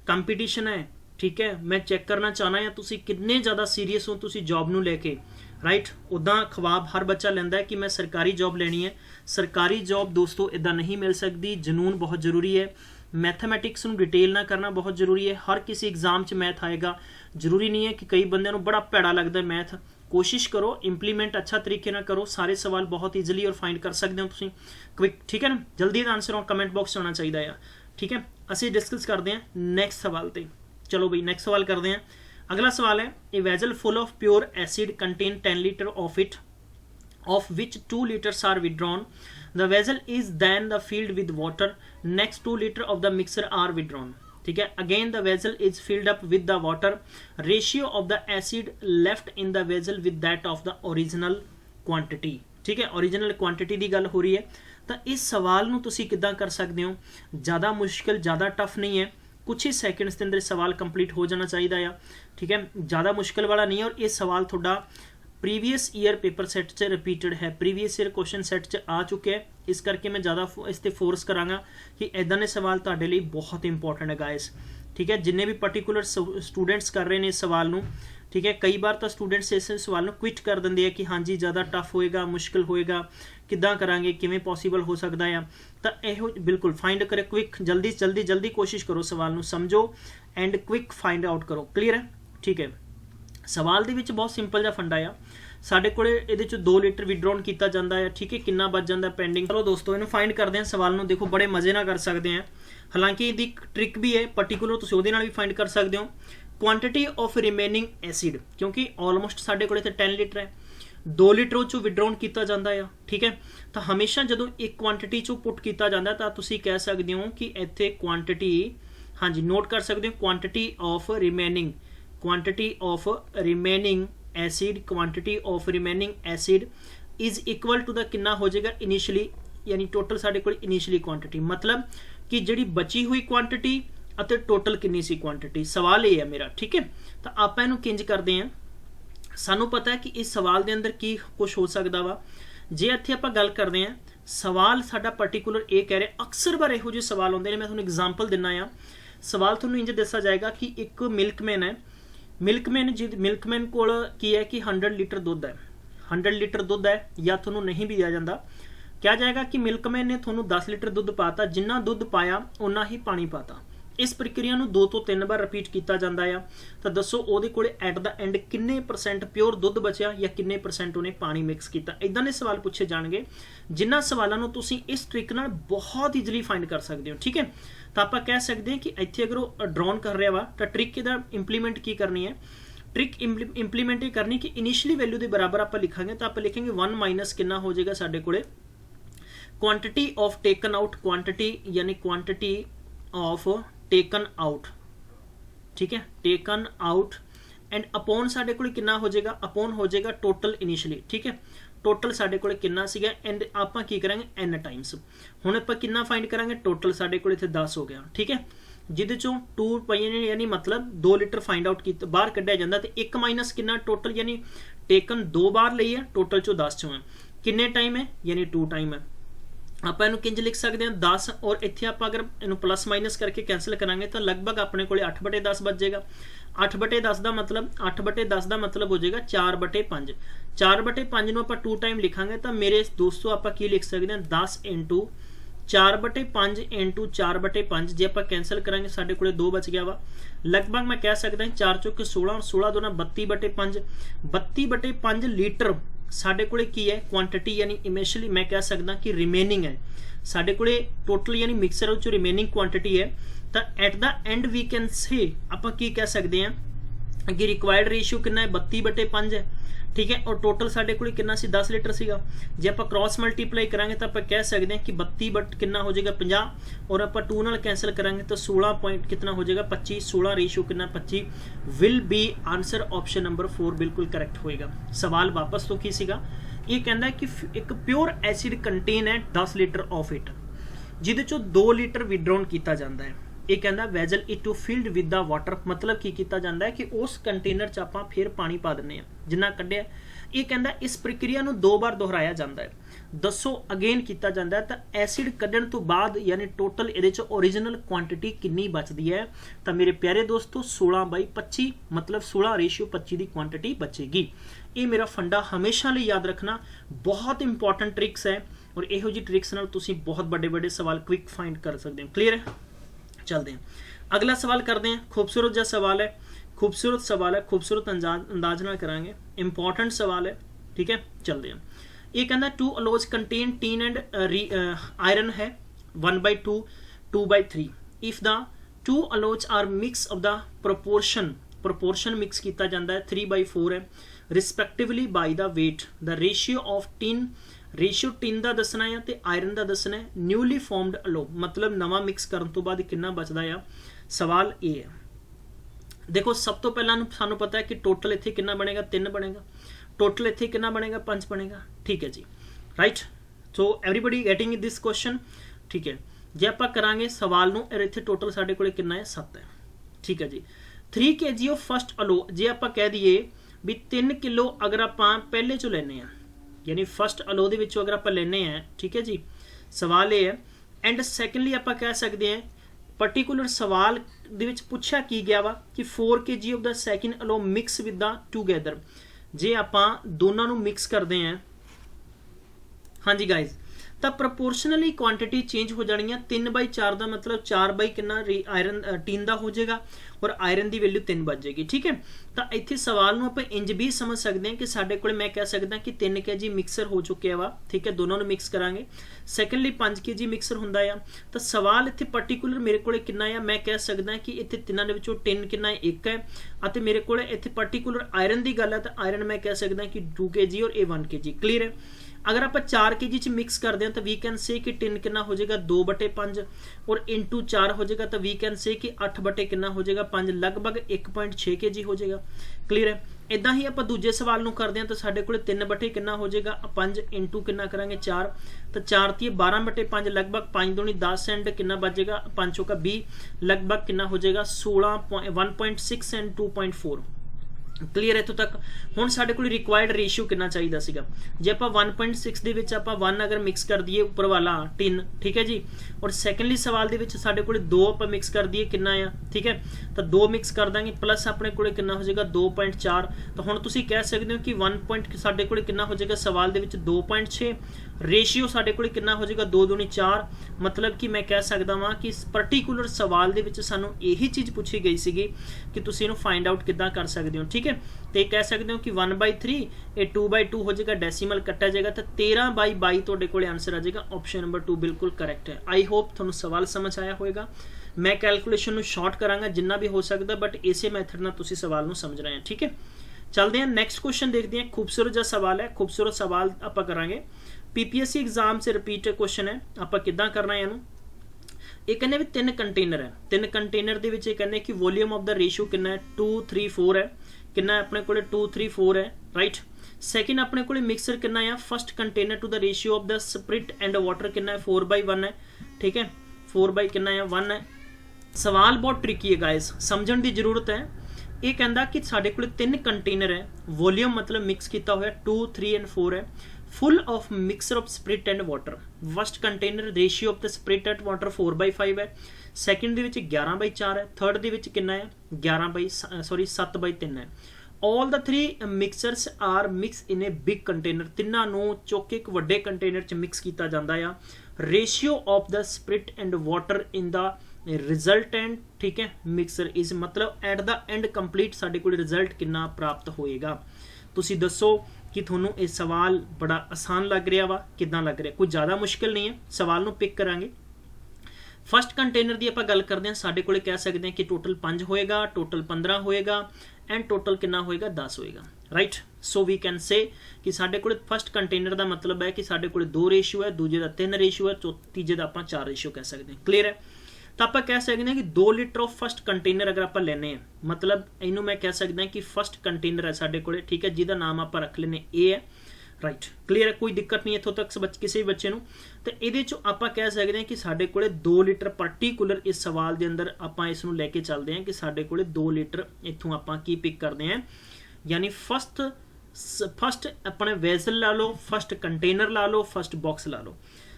कंपीटीशन है, ठीक है, मैं चेक करना चाहना है तुसी कितने ज़्यादा सीरीयस हो तुसी जॉब नूं लेके, राइट। उदा ख्वाब हर बच्चा लेंदा है कि मैं सरकारी जॉब लेनी है। सरकारी जॉब दोस्तों इदा नहीं मिल सकती, जनून बहुत जरूरी है। मैथमैटिक्स नूं डिटेल ना करना बहुत जरूरी है। हर किसी एग्जाम च मैथ आएगा, जरूरी नहीं है कि कई बंदे नूं बड़ा भैड़ा लगता है मैथ। कोशिश करो इंप्लीमेंट अच्छा तरीके ना करो, सारे सवाल बहुत ईजिली और फाइंड कर सकते हो तुसीं क्विक। ठीक है ना, जल्दी का आंसर और कमेंट बॉक्स आना चाहिए है। ठीक है, असीं डिस्कस करते हैं नैक्सट सवाल ते। चलो बई नैक्सट सवाल करते हैं। अगला सवाल है, a vessel full of pure acid contain 10 litre of it, of which 2 liters are withdrawn. The vessel is then the filled with water. Next 2 liters of the mixture are withdrawn. ठीक है, again the vessel is filled up with the water. Ratio of the acid left in the vessel with that of the original quantity. ठीक है, original quantity की गल हो रही है। तो इस सवाल नूं तुसीं किद्दां कर सकते हो, ज़्यादा मुश्किल ज़्यादा टफ नहीं है, कुछ ही सैकेंड्स के अंदर सवाल कंप्लीट हो जाना चाहिए। ठीक है, ज़्यादा मुश्किल वाला नहीं है और ये सवाल थोड़ा प्रीवियस ईयर पेपर सैट च रिपीटेड है, प्रीवियस ईयर क्वेश्चन सैट च आ चुके हैं। इस करके मैं ज़्यादा इस पर फोर्स करांगा कि इदां दे सवाल तुहाडे लई बहुत इंपॉर्टेंट है गाइस। ठीक है, जिन्ने भी पर्टिकुलर स्टूडेंट्स कर रहे हैं इस सवाल नूं, ठीक है, कई बार तो स्टूडेंट्स इस सवाल नूं क्विट कर देंगे कि हाँ जी ज़्यादा टफ होएगा, मुश्किल होएगा, किद्दां करांगे, किवें पॉसीबल हो सकता है। तो इहो बिल्कुल फाइंड करे क्विक, जल्दी जल्दी जल्दी कोशिश करो, सवाल नूं समझो एंड क्विक फाइंड आउट करो। क्लीयर है? ठीक है, सवाल दे विच बहुत सिंपल जिहा फंडा आ। साडे कोले इहदे च 2 लीटर विड्रॉन किया जाता है। ठीक है, कितना बच जाता है पेंडिंग। चलो दोस्तों इन्हूं फाइंड करते हैं सवाल नूं, देखो बड़े मजे नाल कर सकते हैं। हालांकि इहदी ट्रिक भी है, पर्टिकुलर तुसीं उहदे नाल भी फाइंड कर सकते हो। क्वांटिटी ऑफ रिमेनिंग एसिड, क्योंकि ऑलमोस्ट साडे कोले 10 लीटर है, 2 लीटर चों विड्रॉन किया जाता है। ठीक है, तो हमेशा जदों एक क्वांटिटी चों पुट किया जाता है तो तुसीं कह सकते हो कि इत्थे क्वांटिटी, हाँ जी नोट कर सकते हो, quantity of remaining, quantity of remaining acid, quantity of remaining acid is equal to the कितना हो जाएगा इनिशियली, यानी टोटल साडे कोल इनिशियली क्वांटिटी, मतलब कि जिहड़ी बची हुई क्वांटिटी अते टोटल कितनी सी क्वांटिटी। सवाल ये है मेरा। ठीक है, तो आप इहनूं किंज करते हैं, सानू पता है कि इस सवाल के अंदर की कुछ हो सकता वा। जे इत्थे आपां गल करते हैं, सवाल साडा पर्टिकुलर ये कह रहे, अक्सर बार इहो जिहे सवाल आउंदे ने, मैं तुहानूं एग्जाम्पल दिना आ। सवाल तुहानूं इंज दस्सिया जाएगा कि एक मिल्कमैन है, मिल्कमैन कोल की है कि 100 लीटर दुध है, 100 लीटर दुध है, या थोनों नहीं भी दिया जाता, क्या जाएगा कि मिल्कमैन ने थोनों 10 लीटर दुध पाता, जिन्ना दुध पाया उन्ना ही पानी पाता। इस प्रक्रिया नूं 2 ਤੋਂ 3 बार रिपीट किया जाता है। तो दसो उहदे कोले एट द एंड किन्ने परसेंट प्योर दुध बचिया या किन्ने परसेंट उन्हें पानी मिक्स किया। इदां दे सवाल पूछे जाणगे, जिन्हां सवालों नूं तुसीं इस ट्रिक नाल बहुत ईजिली फाइंड कर सकते हो। ठीक है, तो आप कह सकते हैं कि इत्थे अगर वो ड्रॉन कर रहा वा तो ट्रिक इहदा इंप्लीमेंट की करनी है, ट्रिक इंप्लीमेंट ये करनी कि इनिशियली वैल्यू के बराबर आप लिखांगे, तो आप लिखेंगे 1 माइनस कितना हो जाएगा साडे कोले quantity of taken out, quantity यानी क्वांटिटी ऑफ टेकन आउट। ठीक है, टेकन आउट एंड अपॉन साडे कोले कितना हो जाएगा, अपॉन हो जाएगा टोटल इनिशियली। ठीक है, टोटल साडे कोले कितना सीगा एंड आपां की करांगे n टाइम्स। हुण आपां कितना फाइंड करांगे, टोटल साडे कोले इत्थे 10 हो गया। ठीक है, जिहदे चों 2 पईए ने, यानी मतलब 2 लीटर फाइंड आउट किया बाहर कढ़िया जांदा, ते 1 माइनस कितना टोटल, यानी टेकन 2 बार लई है, टोटल चों 10 चों है, किन्ने टाइम है, यानी 2 टाइम है। आप इनू किंज लिख सकते हैं 10, और इत्थे आप अगर इनू प्लस माइनस करके कैंसिल करांगे तो लगभग अपने को 8/10 बच जाएगा। 8/10 का मतलब 8/10 का मतलब हो जाएगा 4/5। 4/5 नूं आपां 2 टाइम लिखांगे तो मेरे दोस्तों आप की लिख सकते हैं 10 × 4/5 × 4/5। जे आप कैंसल करांगे साडे कोले 2 बच गया वा। लगभग मैं कह सकता हूँ 4 × 16 और 16 2 32/5 लीटर साडे कोले की है क्वांटिटी यानी इनिशियली मैं कह सकदा कि रिमेनिंग है साडे कोले टोटल यानी मिक्सर जो रिमेनिंग क्वांटिटी है तो at the end we can say आपां की कह सकते हैं कि रिक्वायर्ड रेशियो कितना है 32/5 है ठीक है और टोटल साडे कोले कितना सी 10 लीटर सीगा जे आपां क्रॉस मल्टीप्लाई करांगे तो आपां कह सकते हैं कि 32 बट कितना हो जाएगा 50 और आपां 2 नाल कैंसिल करांगे तो 16 पॉइंट कितना हो जाएगा 25 16 रेशियो कितना 25 will be answer option number 4 बिल्कुल करेक्ट होएगा। सवाल वापस तो की सीगा ये कहता है कि एक प्योर एसिड कंटेन है 10 लीटर ऑफ इट जिहदे चों 2 लीटर विड्रॉन किया जाता है ये कहता vessel it to filled with the water मतलब की किया जाता है कि उस कंटेनर च आपां फिर पानी पा दिंदे आ जिन्ना कढ़िया ये कहता इस प्रक्रिया नूं 2 बार दोहराया जाता है दसो अगेन किया जाता है तो एसिड कढ़न तो बाद यानी टोटल इहदे च ओरिजिनल क्वांटिटी कितनी बचती है तो मेरे प्यारे दोस्तों 16/25 मतलब 16 रेशियो 25 की क्वांटिटी बचेगी। ये मेरा फंडा हमेशा लिए याद रखना बहुत इंपॉर्टेंट ट्रिक्स है और इहो जी ट्रिक्स नाल तुसीं बहुत बड़े बड़े सवाल क्विक फाइंड कर सकते हो। क्लीयर है चलते हैं अगला सवाल करते हैं खूबसूरत जहा सवाल है खूबसूरत अंदाज नाल करांगे इंपॉर्टेंट सवाल है ठीक है चलते हैं। ये कहना 2 alloys contain tin and iron है 1/2 2/3 if the 2 alloys are mix of the proportion mix किया जाता है 3/4 है respectively by the weight the ratio of tin का दसना है तो आयरन का दसना है न्यूली फॉर्मड अलो मतलब नवा मिक्स करने तो बाद कितना बचता है। सवाल ये है देखो सब तो पहला सानू पता है कि टोटल इत्थे कितना बनेगा 3 बनेगा टोटल इत्थे कितना बनेगा 5 बनेगा ठीक है जी right so everybody getting this question ठीक है जे आपां करांगे सवाल नूं इत्थे टोटल साडे कोले कितना है 7 है ठीक है जी 3 kg ऑफ फर्स्ट अलो जे आपां कह दईए भी 3 किलो अगर आपां पहले चो लैने आ यानी फर्स्ट अलो दे विचों अगर आपां लैने हैं ठीक है जी सवाल ये है एंड सैकेंडली आपां कह सकते हैं पर्टिकुलर सवाल दे विच पुछया की गया वा कि 4 kg of the second alloy mix with the together जे आपां दोनों नूं मिक्स करते हैं हाँ जी गाइज तो प्रपोर्शनली क्वांटिटी चेंज हो जानी है 3/4 का मतलब 4 कितना आयरन टीन का हो जाएगा और आयरन की वैल्यू 3 बच जाएगी ठीक है। तो इत्थे सवाल नूं आपां इंज भी समझ सकते हैं कि साडे कोले मैं कह सकदा कि 3 kg मिक्सर हो चुके वा ठीक है दोनों मिक्स करांगे सैकेंडली 5 kg मिक्सर हुंदा है तो सवाल इत्थे पर्टिकुलर मेरे कोले कितना है मैं कह सकदा कि इत्थे तिन्हां दे विचों टिन कितना है 1 है अते मेरे कोले इत्थे पर्टिकुलर आयरन की गल है तो आयरन मैं कह सकदा कि 2 kg और 1 kg क्लीयर है। अगर आप 4 kg च मिक्स करते हैं तो वी कैन से कि टिन कितना हो जाएगा 2/5 और इंटू 4 हो जाएगा तो वी कैन से कि 8 कितना हो जाएगा 5 लगभग 1.6 kg हो जाएगा क्लीयर है। इदा ही आप दूजे सवाल नूं करते हैं तो साडे कोले 3 कितना हो जाएगा 5 इंटू कितना करांगे 4 तो 4 ती 12/5 लगभग 5 दूनी 10 एंड कितना बच जाएगा 5 चौका 20 लगभग कितना हो जाएगा 1.6 एंड 2.4 क्लीयर है। तो तक हुण साडे कोल रिक्वायर्ड रेशियो कितना चाहिए सीगा जे आपां 1.6 दे विच आपां 1 अगर मिक्स कर दिए उपर वाला टिन ठीक है जी और सैकेंडली सवाल दे विच साडे कोल 2 आपां मिक्स कर दिए कितना आ ठीक है तो 2 मिक्स कर देंगे प्लस अपने कोल कितना हो जाएगा 2.4 तो हुण तुसीं कह सकते हो कि 1 साडे कोल कितना हो जाएगा सवाल दे विच 2.6 रेशियो साडे कोल कितना हो जाएगा 2 दूनी 4 मतलब कि मैं कह सकदा वां कि इस पर्टिकुलर सवाल दे विच सानू यही चीज़ पूछी गई सीगी कि तुसीं इहनूं फाइंड आउट किद्दां कर सकदे हो ठीक है। तो कह सकते हो कि 1/3 ये 2/2 हो जाएगा डेसीमल कट्टा जाएगा तो 13/22 तुहाडे कोले आंसर आ जाएगा ऑप्शन नंबर 2 बिल्कुल करेक्ट है। आई होप तुहानूं सवाल समझ आया होगा। मैं कैलकुलेशन नूं शॉर्ट करांगा जिन्ना भी हो सकता बट इसे मैथड नाल तुसीं सवाल नूं समझ रहे हैं ठीक है। चलते हैं नेक्स्ट क्वेश्चन देखते हैं खूबसूरत जिहा सवाल है खूबसूरत सवाल आपां करांगे PPSC एग्जाम से रिपीट क्वेश्चन है आपां किद्दां करना है इहनूं ये कहने भी 3 कंटेनर है 3 कंटेनर दे विच कहने कि वॉल्यूम ऑफ द रेशियो कितना है 2 3 4 है कितना अपने को 2 3 4 है राइट। सैकेंड अपने को मिक्सर कितना है first container to the ratio of the spirit and water कितना है 4/1 है ठीक है 4 कितना है 1 है। सवाल बहुत ट्रिकी है गाइस समझण की जरूरत है। ये कहता कि साडे कोल 3 कंटेनर है वॉल्यूम मतलब मिक्स किया हुआ 2 3 एंड 4 है full of mixer of spirit and water first container ratio of the spirit and water 4/5 है सैकेंड दे विच 11/4 है थर्ड दे विच कितना है 7/3 है। All the 3 mixtures are mix in a big container तिन्हां नूं चुक के एक वड्डे कंटेनर च मिक्स किया जाता है ratio of the spirit and water in the resultant ठीक है मिक्सर इज मतलब एट द एंड कंप्लीट साडे कोल रिजल्ट कितना प्राप्त होएगा तुसी दसो कि ਤੁਹਾਨੂੰ ਇਹ ਸਵਾਲ ਬੜਾ ਆਸਾਨ ਲੱਗ ਰਿਹਾ ਵਾ, ਕਿਦਾਂ ਲੱਗ ਰਿਹਾ, ਕੋਈ ਜ਼ਿਆਦਾ ਮੁਸ਼ਕਿਲ ਨਹੀਂ ਹੈ। ਸਵਾਲ ਨੂੰ ਪਿਕ ਕਰਾਂਗੇ। ਫਸਟ ਕੰਟੇਨਰ ਦੀ ਆਪਾਂ ਗੱਲ ਕਰਦੇ ਹਾਂ, ਸਾਡੇ ਕੋਲੇ ਕਹਿ ਸਕਦੇ ਹਾਂ ਕਿ ਟੋਟਲ 5 ਹੋਏਗਾ, ਟੋਟਲ 15 ਹੋਏਗਾ ਐਂਡ ਟੋਟਲ ਕਿੰਨਾ ਹੋਏਗਾ 10 ਹੋਏਗਾ, right. So we can say ਕਿ ਸਾਡੇ ਕੋਲੇ ਫਸਟ ਕੰਟੇਨਰ ਦਾ ਮਤਲਬ ਹੈ ਕਿ ਸਾਡੇ ਕੋਲੇ 2 ਰੇਸ਼ੀਓ ਹੈ, ਦੂਜੇ ਦਾ 3 ਰੇਸ਼ੀਓ ਹੈ, ਤੀਜੇ ਦਾ ਆਪਾਂ 4 ਰੇਸ਼ੀਓ ਕਹਿ ਸਕਦੇ ਹਾਂ। ਕਲੀਅਰ ਹੈ। ਤਾਂ ਆਪਾਂ ਕਹਿ ਸਕਦੇ ਹਾਂ ਕਿ 2 ਲੀਟਰ ਆਫ ਫਸਟ ਕੰਟੇਨਰ ਅਗਰ ਆਪਾਂ ਲੈਨੇ ਆ, ਮਤਲਬ ਇਹਨੂੰ ਮੈਂ ਕਹਿ ਸਕਦਾ ਕਿ ਫਸਟ ਕੰਟੇਨਰ ਹੈ ਸਾਡੇ ਕੋਲੇ, ਠੀਕ ਹੈ, ਜਿਹਦਾ ਨਾਮ ਆਪਾਂ ਰੱਖ ਲੈਨੇ A ਹੈ, ਰਾਈਟ। ਕਲੀਅਰ ਹੈ, ਕੋਈ ਦਿੱਕਤ ਨਹੀਂ ਇੱਥੋਂ ਤੱਕ ਕਿਸੇ ਵੀ ਬੱਚੇ ਨੂੰ। ਤੇ ਇਹਦੇ ਚੋਂ ਆਪਾਂ ਕਹਿ ਸਕਦੇ ਹਾਂ ਕਿ ਸਾਡੇ ਕੋਲੇ 2 ਲੀਟਰ ਪਾਰਟੀਕੂਲਰ ਇਸ ਸਵਾਲ ਦੇ ਅੰਦਰ ਆਪਾਂ ਇਸ ਨੂੰ ਲੈ ਕੇ ਚੱਲਦੇ ਹਾਂ ਕਿ ਸਾਡੇ ਕੋਲੇ 2 ਲੀਟਰ ਇੱਥੋਂ ਆਪਾਂ ਕੀ ਪਿਕ ਕਰਦੇ ਹਾਂ, ਯਾਨੀ ਫਸਟ ਆਪਣੇ ਵੈਸਲ ਲਾ ਲਓ, ਫਸਟ ਕੰਟੇਨਰ ਲਾ ਲਓ, ਫਸਟ ਬਾਕਸ ਲਾ ਲਓ।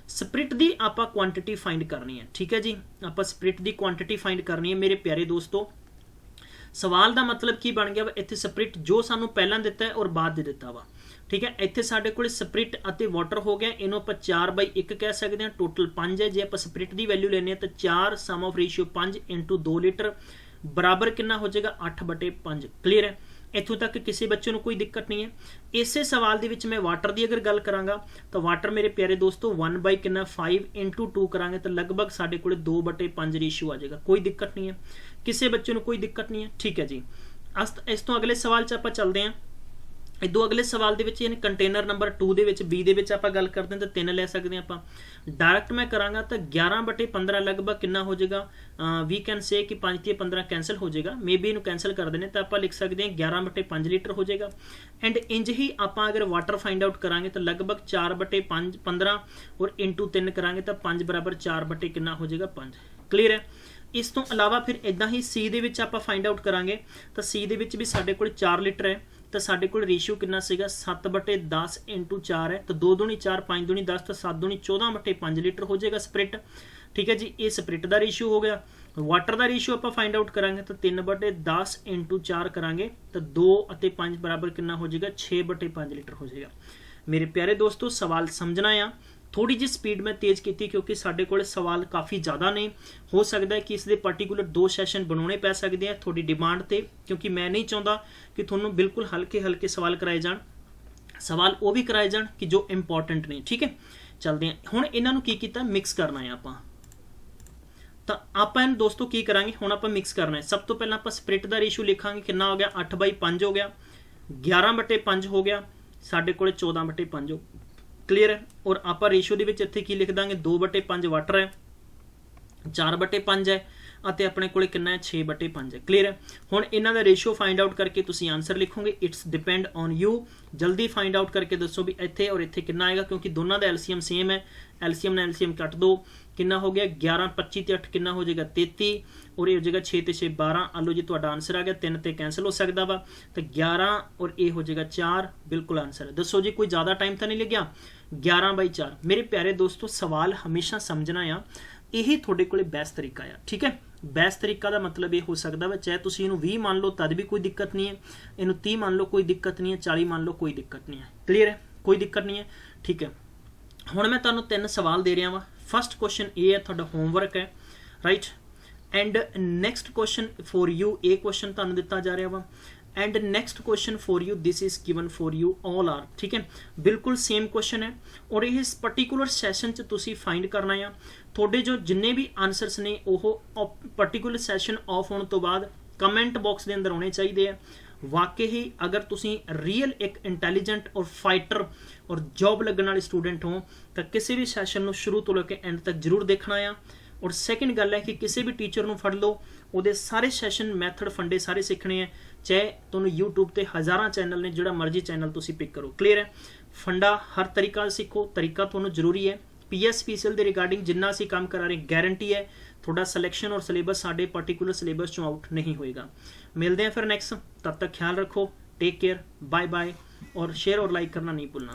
ਸਪਿਰਿਟ ਦੀ ਆਪਾਂ ਕੁਆਂਟੀਟੀ ਫਾਈਂਡ ਕਰਨੀ ਹੈ, ਠੀਕ ਹੈ ਜੀ। ਆਪਾਂ ਸਪਿਰਿਟ ਦੀ ਕੁਆਂਟੀਟੀ ਫਾਈਂਡ ਕਰਨੀ ਹੈ ਮੇਰੇ ਪਿਆਰੇ ਦੋਸਤੋ। ਸਵਾਲ ਦਾ ਮਤਲਬ ਕੀ ਬਣ ਗਿਆ ਵਾ, ਇੱਥੇ ਸਪਿਰਿਟ ਜੋ ਸਾਨੂੰ ਪਹਿਲਾਂ ਦਿੱਤਾ ਹੈ ਔਰ ਬਾਅਦ ਦੇ ਦਿੱਤਾ ਵਾ, ਠੀਕ ਹੈ। ਇੱਥੇ ਸਾਡੇ ਕੋਲ ਸਪਿਰਿਟ ਅਤੇ ਵਾਟਰ ਹੋ ਗਿਆ, ਇਹਨੂੰ ਆਪਾਂ 4/1 ਕਹਿ ਸਕਦੇ ਹਾਂ। ਟੋਟਲ 5 ਹੈ, ਜੇ ਆਪਾਂ ਸਪਿਰਿਟ ਦੀ ਵੈਲਿਊ ਲੈਣੀ ਹੈ ਤਾਂ 4 ਸਮ ਆਫ ਰੇਸ਼ੀਓ 5 × 2 ਲੀਟਰ ਬਰਾਬਰ ਕਿੰਨਾ ਹੋ ਜਾਏਗਾ 8/5। ਕਲੀਅਰ ਹੈ, ਇੱਥੋਂ ਤੱਕ ਕਿਸੇ ਬੱਚੇ ਨੂੰ ਕੋਈ ਦਿੱਕਤ ਨਹੀਂ ਹੈ। ਇਸੇ ਸਵਾਲ ਦੇ ਵਿੱਚ ਮੈਂ ਵਾਟਰ ਦੀ ਅਗਰ ਗੱਲ ਕਰਾਂਗਾ ਤਾਂ ਵਾਟਰ ਮੇਰੇ ਪਿਆਰੇ ਦੋਸਤੋ 1/5 × 2 ਕਰਾਂਗੇ ਤਾਂ ਲਗਭਗ ਸਾਡੇ ਕੋਲ 2/5 ਰੇਸ਼ੀਓ ਆ ਜਾਏਗਾ, ਕੋਈ ਦਿੱਕਤ ਨਹੀਂ ਹੈ, ਕਿਸੇ ਬੱਚੇ ਨੂੰ ਕੋਈ ਦਿੱਕਤ ਨਹੀਂ ਹੈ, ਠੀਕ ਹੈ ਜੀ। ਇਸ ਤੋਂ ਅਗਲੇ ਸਵਾਲ 'ਚ ਆਪਾਂ ਚੱਲਦੇ ਹਾਂ। ਇਦੋਂ ਅਗਲੇ ਸਵਾਲ ਦੇ ਵਿੱਚ ਯਾਨੀ ਕੰਟੇਨਰ ਨੰਬਰ 2 ਦੇ ਵਿੱਚ B ਦੇ ਵਿੱਚ ਆਪਾਂ ਗੱਲ ਕਰਦੇ ਹਾਂ ਤਾਂ 3 ਲੈ ਸਕਦੇ ਹਾਂ ਆਪਾਂ। ਡਾਇਰੈਕਟ ਮੈਂ ਕਰਾਂਗਾ ਤਾਂ 11/15 ਲਗਭਗ ਕਿੰਨਾ ਹੋ ਜਾਏਗਾ, ਵੀ ਕੈਨ ਸੇ ਕਿ 5 ਤੇ 15 ਕੈਂਸਲ ਹੋ ਜਾਏਗਾ, ਮੇਬੀ ਇਹਨੂੰ ਕੈਂਸਲ ਕਰ ਦੇਣੇ ਤਾਂ ਆਪਾਂ ਲਿਖ ਸਕਦੇ ਹਾਂ 11/5 ਲੀਟਰ ਹੋ ਜਾਏਗਾ। ਐਂਡ ਇੰਜ ਹੀ ਆਪਾਂ ਅਗਰ ਵਾਟਰ ਫਾਈਂਡ ਆਊਟ ਕਰਾਂਗੇ ਤਾਂ ਲਗਭਗ 4/15 ਔਰ ਇੰਟੂ 3 ਕਰਾਂਗੇ ਤਾਂ 5 = 4 ਕਿੰਨਾ ਹੋ ਜਾਏਗਾ 5। ਕਲੀਅਰ ਹੈ। ਇਸ ਤੋਂ ਇਲਾਵਾ ਫਿਰ ਇਦਾਂ ਹੀ C ਦੇ ਵਿੱਚ ਆਪਾਂ ਫਾਈਂਡ ਆਊਟ ਕਰਾਂਗੇ ਤਾਂ C ਦੇ ਵਿੱਚ ਵੀ ਸਾਡੇ ਕੋਲ 4 ਲੀਟਰ ਹੈ ਤਾਂ ਸਾਡੇ ਕੋਲ ਰੇਸ਼ੀਓ ਕਿੰਨਾ ਸੀਗਾ 7/10 × 4 ਹੈ ਤਾਂ 2 ਦੂਣੀ 4 5 ਦੂਣੀ 10 ਤਾਂ 7 ਦੂਣੀ 14/5 ਲੀਟਰ ਹੋ ਜਾਏਗਾ ਸਪਿਰਿਟ, ਠੀਕ ਹੈ ਜੀ। ਇਹ ਸਪਿਰਿਟ ਦਾ ਰੇਸ਼ੀਓ ਹੋ ਗਿਆ। ਵਾਟਰ ਦਾ ਰੇਸ਼ੀਓ ਆਪਾਂ ਫਾਈਂਡ ਆਊਟ ਕਰਾਂਗੇ ਤਾਂ 3/10 × 4 ਕਰਾਂਗੇ ਤਾਂ 2 ਅਤੇ 5 ਬਰਾਬਰ ਕਿੰਨਾ ਹੋ ਜਾਏਗਾ 6/5 ਲੀਟਰ ਹੋ ਜਾਏਗਾ। ਮੇਰੇ ਪਿਆਰੇ ਦੋਸਤੋ ਸਵਾਲ ਸਮਝਣਾ ਆ, ਥੋੜੀ ਜਿਹੀ ਸਪੀਡ ਮੈਂ ਤੇਜ਼ ਕੀਤੀ ਕਿਉਂਕਿ ਸਾਡੇ ਕੋਲ ਸਵਾਲ ਕਾਫੀ ਜ਼ਿਆਦਾ ਨੇ, ਹੋ ਸਕਦਾ ਹੈ ਕਿ ਇਸ ਦੇ ਪਾਰਟੀਕੂਲਰ 2 ਸੈਸ਼ਨ ਬਣਾਉਣੇ ਪੈ ਸਕਦੇ ਆ ਤੁਹਾਡੀ ਡਿਮਾਂਡ ਤੇ, ਕਿਉਂਕਿ ਮੈਂ ਨਹੀਂ ਚਾਹੁੰਦਾ ਕਿ ਤੁਹਾਨੂੰ ਬਿਲਕੁਲ ਹਲਕੇ ਸਵਾਲ ਕਰਾਏ ਜਾਣ, ਸਵਾਲ ਉਹ ਵੀ ਕਰਾਏ ਜਾਣ ਕਿ ਜੋ ਇੰਪੋਰਟੈਂਟ ਨੇ, ਠੀਕ ਹੈ। ਚੱਲਦੇ ਹਾਂ ਹੁਣ ਇਹਨਾਂ ਨੂੰ ਕੀ ਕੀਤਾ, ਮਿਕਸ ਕਰਨਾ ਹੈ ਆਪਾਂ। ਤਾਂ ਆਪਾਂ ਇਹਨੂੰ ਦੋਸਤੋ ਕੀ ਕਰਾਂਗੇ, ਹੁਣ ਆਪਾਂ ਮਿਕਸ ਕਰਨਾ ਹੈ। ਸਭ ਤੋਂ ਪਹਿਲਾਂ ਆਪਾਂ ਸਪਿਰਿਟ ਦਾ ਰੇਸ਼ੀਓ ਲਿਖਾਂਗੇ, ਕਿੰਨਾ ਹੋ ਗਿਆ 8/5 ਹੋ ਗਿਆ, 11/5 ਹੋ ਗਿਆ, ਸਾਡੇ ਕੋਲ 14/5 ਹੋ। ਕਲੀਅਰ ਹੈ। ਔਰ ਆਪਾਂ ਰੇਸ਼ੀਓ ਦੇ ਵਿੱਚ ਇੱਥੇ ਕੀ ਲਿਖ ਦਾਂਗੇ 2/5 ਵਾਟਰ ਹੈ, 4/5 ਹੈ ਅਤੇ ਆਪਣੇ ਕੋਲੇ ਕਿੰਨਾ ਹੈ 6/5 ਹੈ। ਕਲੀਅਰ ਹੈ। ਹੁਣ ਇਹਨਾਂ ਦਾ ਰੇਸ਼ੀਓ ਫਾਈਂਡ ਆਊਟ ਕਰਕੇ ਤੁਸੀਂ ਆਨਸਰ ਲਿਖੋਗੇ, ਇਟਸ ਡਿਪੈਂਡ ਔਨ ਯੂ। ਜਲਦੀ ਫਾਈਂਡ ਆਊਟ ਕਰਕੇ ਦੱਸੋ ਵੀ ਇੱਥੇ ਔਰ ਇੱਥੇ ਕਿੰਨਾ ਆਏਗਾ, ਕਿਉਂਕਿ ਦੋਨਾਂ ਦਾ ਐਲਸੀਐਮ ਸੇਮ ਹੈ। ਐਲਸੀਐਮ ਨਾਲ ਐਲਸੀਐਮ ਕੱਟ ਦੋ, ਕਿੰਨਾ ਹੋ ਗਿਆ 11 25 ਤੇ 8 ਕਿੰਨਾ ਹੋ ਜਾਏਗਾ 33 ਔਰ ਇਹ ਹੋ ਜਾਏਗਾ 6 ਤੇ 6 12। ਆਲੋ ਜੀ ਤੁਹਾਡਾ ਆਨਸਰ ਆ ਗਿਆ, 3 ਤੇ ਕੈਂਸਲ ਹੋ ਸਕਦਾ ਵਾ ਤਾਂ 11 ਔਰ ਇਹ ਹੋ ਜਾਏਗਾ 4, ਬਿਲਕੁਲ ਆਨਸਰ ਹੈ। ਦੱਸੋ ਜੀ ਕੋਈ ਜ਼ਿਆਦਾ ਟਾਈਮ ਤਾਂ ਨਹੀਂ ਲੱਗਿਆ, 11/4। ਮੇਰੇ ਪਿਆਰੇ ਦੋਸਤੋ ਸਵਾਲ ਹਮੇਸ਼ਾ ਸਮਝਣਾ ਆ, ਇਹੀ ਤੁਹਾਡੇ ਕੋਲੇ ਬੈਸਟ ਤਰੀਕਾ ਆ, ਠੀਕ ਹੈ। ਬੈਸਟ ਤਰੀਕਾ ਦਾ ਮਤਲਬ ਇਹ ਹੋ ਸਕਦਾ ਵਾ ਚਾਹੇ ਤੁਸੀਂ ਇਹਨੂੰ 20 ਮੰਨ ਲਓ ਤਦ ਵੀ ਕੋਈ ਦਿੱਕਤ ਨਹੀਂ ਹੈ, ਇਹਨੂੰ 30 ਮੰਨ ਲਓ ਕੋਈ ਦਿੱਕਤ ਨਹੀਂ ਹੈ, 40 ਮੰਨ ਲਓ ਕੋਈ ਦਿੱਕਤ ਨਹੀਂ ਹੈ। ਕਲੀਅਰ ਹੈ, ਕੋਈ ਦਿੱਕਤ ਨਹੀਂ ਹੈ, ਠੀਕ ਹੈ। ਹੁਣ ਮੈਂ ਤੁਹਾਨੂੰ 3 ਸਵਾਲ ਦੇ ਰਿਹਾ ਵਾਂ। ਫਸਟ ਕੁਐਸਚਨ ਇਹ ਹੈ, ਤੁਹਾਡਾ ਹੋਮਵਰਕ ਹੈ, right. And next question for you, ਇਹ ਕੁਐਸਚਨ ਤੁਹਾਨੂੰ ਦਿੱਤਾ ਜਾ ਰਿਹਾ ਵਾ। And next question for you, this is given for you all are, ਠੀਕ ਹੈ। ਬਿਲਕੁਲ ਸੇਮ ਕੁਐਸਚਨ ਹੈ ਔਰ ਇਸ ਪਾਰਟੀਕੂਲਰ ਸੈਸ਼ਨ 'ਚ ਤੁਸੀਂ ਫਾਈਂਡ ਕਰਨਾ ਆ ਤੁਹਾਡੇ ਜੋ ਜਿੰਨੇ ਵੀ ਆਨਸਰਸ ਨੇ ਉਹ ਪਾਰਟੀਕੂਲਰ ਸੈਸ਼ਨ ਆਫ ਹੋਣ ਤੋਂ ਬਾਅਦ ਕਮੈਂਟ ਬਾਕਸ ਦੇ ਅੰਦਰ ਆਉਣੇ ਚਾਹੀਦੇ ਆ। ਵਾਕਈ ਹੀ ਅਗਰ ਤੁਸੀਂ ਰੀਅਲ ਇੱਕ ਇੰਟੈਲੀਜੈਂਟ ਔਰ ਫਾਈਟਰ ਔਰ ਜੌਬ ਲੱਗਣ ਵਾਲੇ ਸਟੂਡੈਂਟ ਹੋ ਤਾਂ ਕਿਸੇ ਵੀ ਸੈਸ਼ਨ ਨੂੰ ਸ਼ੁਰੂ ਤੋਂ ਲੈ ਕੇ ਐਂਡ ਤੱਕ ਜ਼ਰੂਰ ਦੇਖਣਾ ਆ। ਔਰ ਸੈਕਿੰਡ ਗੱਲ ਹੈ ਕਿ ਕਿਸੇ ਵੀ ਟੀਚਰ ਨੂੰ ਫੜ ਲਓ, ਉਹਦੇ ਸਾਰੇ ਸੈਸ਼ਨ ਮੈਥਡ ਫੰਡੇ ਸਾਰੇ ਸਿੱਖਣੇ ਆ, ਚਾਹੇ ਤੁਹਾਨੂੰ YouTube ਤੇ ਹਜ਼ਾਰਾਂ ਚੈਨਲ ਨੇ, ਜਿਹੜਾ ਮਰਜ਼ੀ ਚੈਨਲ ਤੁਸੀਂ ਪਿਕ ਕਰੋ। ਕਲੀਅਰ ਹੈ। ਫੰਡਾ ਹਰ ਤਰੀਕਾ ਸਿੱਖੋ, ਤਰੀਕਾ ਤੁਹਾਨੂੰ ਜ਼ਰੂਰੀ ਹੈ। PSPCL ਦੇ ਰਿਗਾਰਡਿੰਗ ਜਿੰਨਾ ਅਸੀਂ ਕੰਮ ਕਰਾ ਰਹੇ ਗਾਰੰਟੀ ਹੈ ਤੁਹਾਡਾ ਸਿਲੈਕਸ਼ਨ ਔਰ ਸਿਲੇਬਸ ਸਾਡੇ ਪਾਰਟੀਕੂਲਰ ਸਿਲੇਬਸ ਚੋਂ ਆਊਟ ਨਹੀਂ ਹੋਏਗਾ। ਮਿਲਦੇ हैं फिर नेक्स्ट, तब तक ख्याल रखो, टेक केयर, बाय बाय और शेयर और लाइक करना नहीं भूलना।